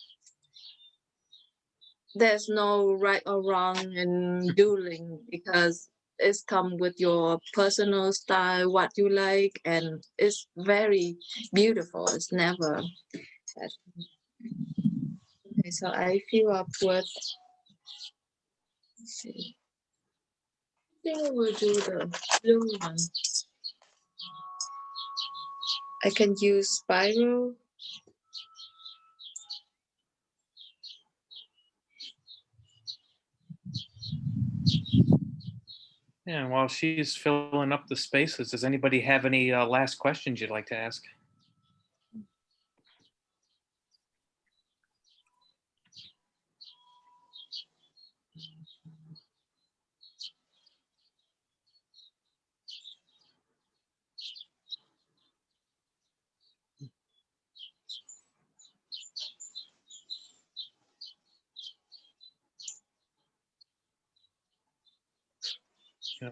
There's no right or wrong in doodling because it's come with your personal style, what you like, and it's very beautiful. It's never. Okay, so I fill up with. Let's see. I think I will do the blue one. I can use spiral. Yeah, and while she's filling up the spaces, does anybody have any last questions you'd like to ask?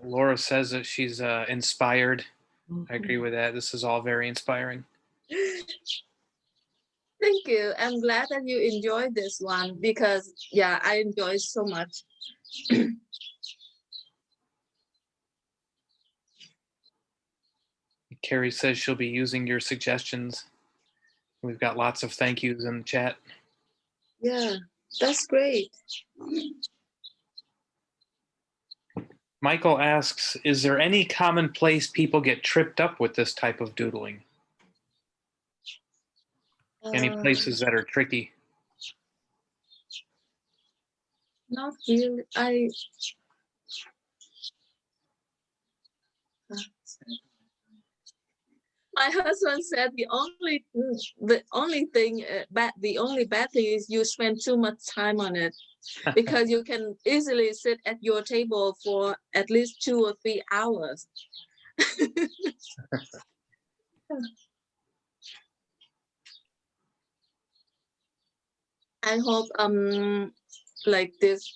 Laura says that she's inspired. I agree with that. This is all very inspiring. Thank you. I'm glad that you enjoyed this one because yeah, I enjoyed so much. Carrie says she'll be using your suggestions. We've got lots of thank yous in the chat. Yeah, that's great. Michael asks, is there any common place people get tripped up with this type of doodling? Any Uh, places that are tricky? Not really. My husband said the only bad thing is you spend too much time on it because you can easily sit at your table for at least 2 or 3 hours. I hope like this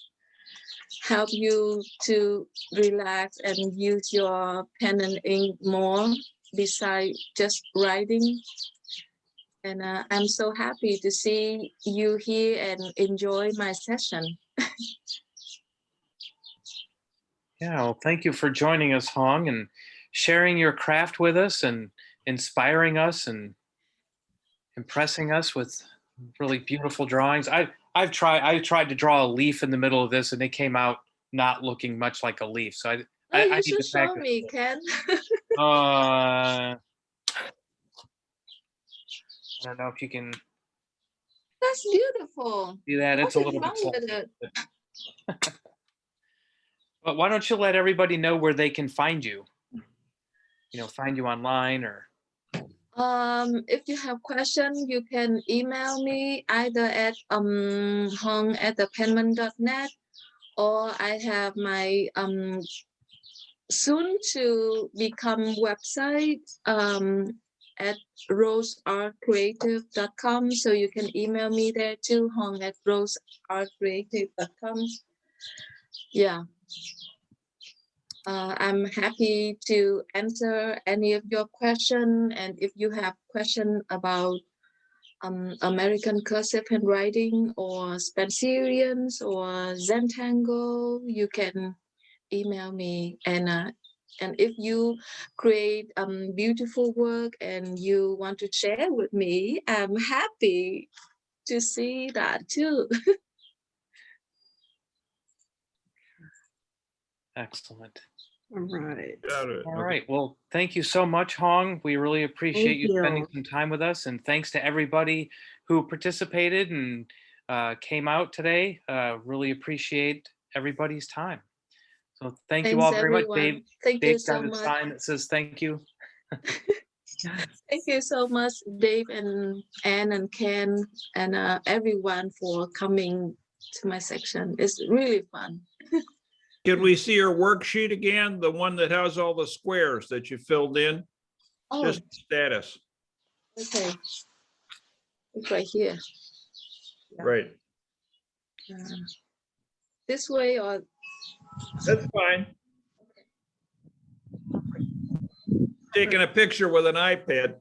help you to relax and use your pen and ink more besides just writing. And I'm so happy to see you here and enjoy my session. Yeah, well, thank you for joining us, Hong, and sharing your craft with us and inspiring us and impressing us with really beautiful drawings. I tried to draw a leaf in the middle of this and it came out not looking much like a leaf. So Oh, I you need should to show practice. me, Ken. I don't know if you can That's beautiful. see that. It's a What's little bit wrong with clumsy. it? But why don't you let everybody know where they can find you? You know, find you online or. If you have questions, you can email me either at hong@thepenman.net, or I have my soon to become website at roseartcreative.com, so you can email me there too, hong@roseartcreative.com. Yeah. I'm happy to answer any of your questions, and if you have questions about American cursive handwriting or Spencerians or Zentangle, you can email me, and And if you create beautiful work and you want to share with me, I'm happy to see that too. Excellent. All right. Got it. All Okay. right. Well, thank you so much, Hong. We really appreciate Thank you spending you. some time with us. And thanks to everybody who participated and came out today. Really appreciate everybody's time. So thank you Thanks, all very much. Dave, everyone. Thank you Dave's so got a much. sign that says thank you. Thank you so much, Dave and Anne and Ken and everyone for coming to my section. It's really fun. Can we see your worksheet again? The one that has all the squares that you filled in? Oh, Just status, okay. It's right here. right? This way or That's fine. Taking a picture with an iPad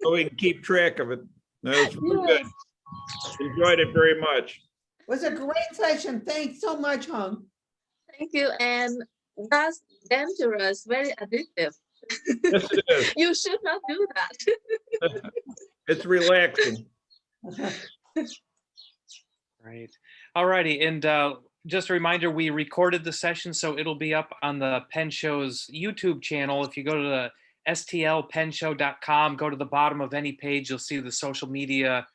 so we can keep track of it. That was real good. yes. Enjoyed it very much. Was a great session. Thanks so much, Hong. Thank you. And that's dangerous, very addictive. Yes, it is. You should not do that. It's relaxing. Right. All righty. And just a reminder, we recorded the session, so it'll be up on the Pen Show's YouTube channel. If you go to the stlpenshow.com, go to the bottom of any page, you'll see the social media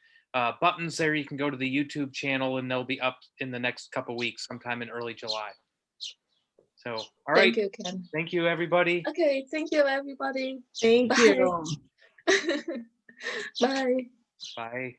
buttons there. You can go to the YouTube channel and they'll be up in the next couple weeks, sometime in early July. So, all right. Thank you, Ken. Thank you, everybody. Okay, thank you, everybody. Thank Bye. you. Bye. Bye.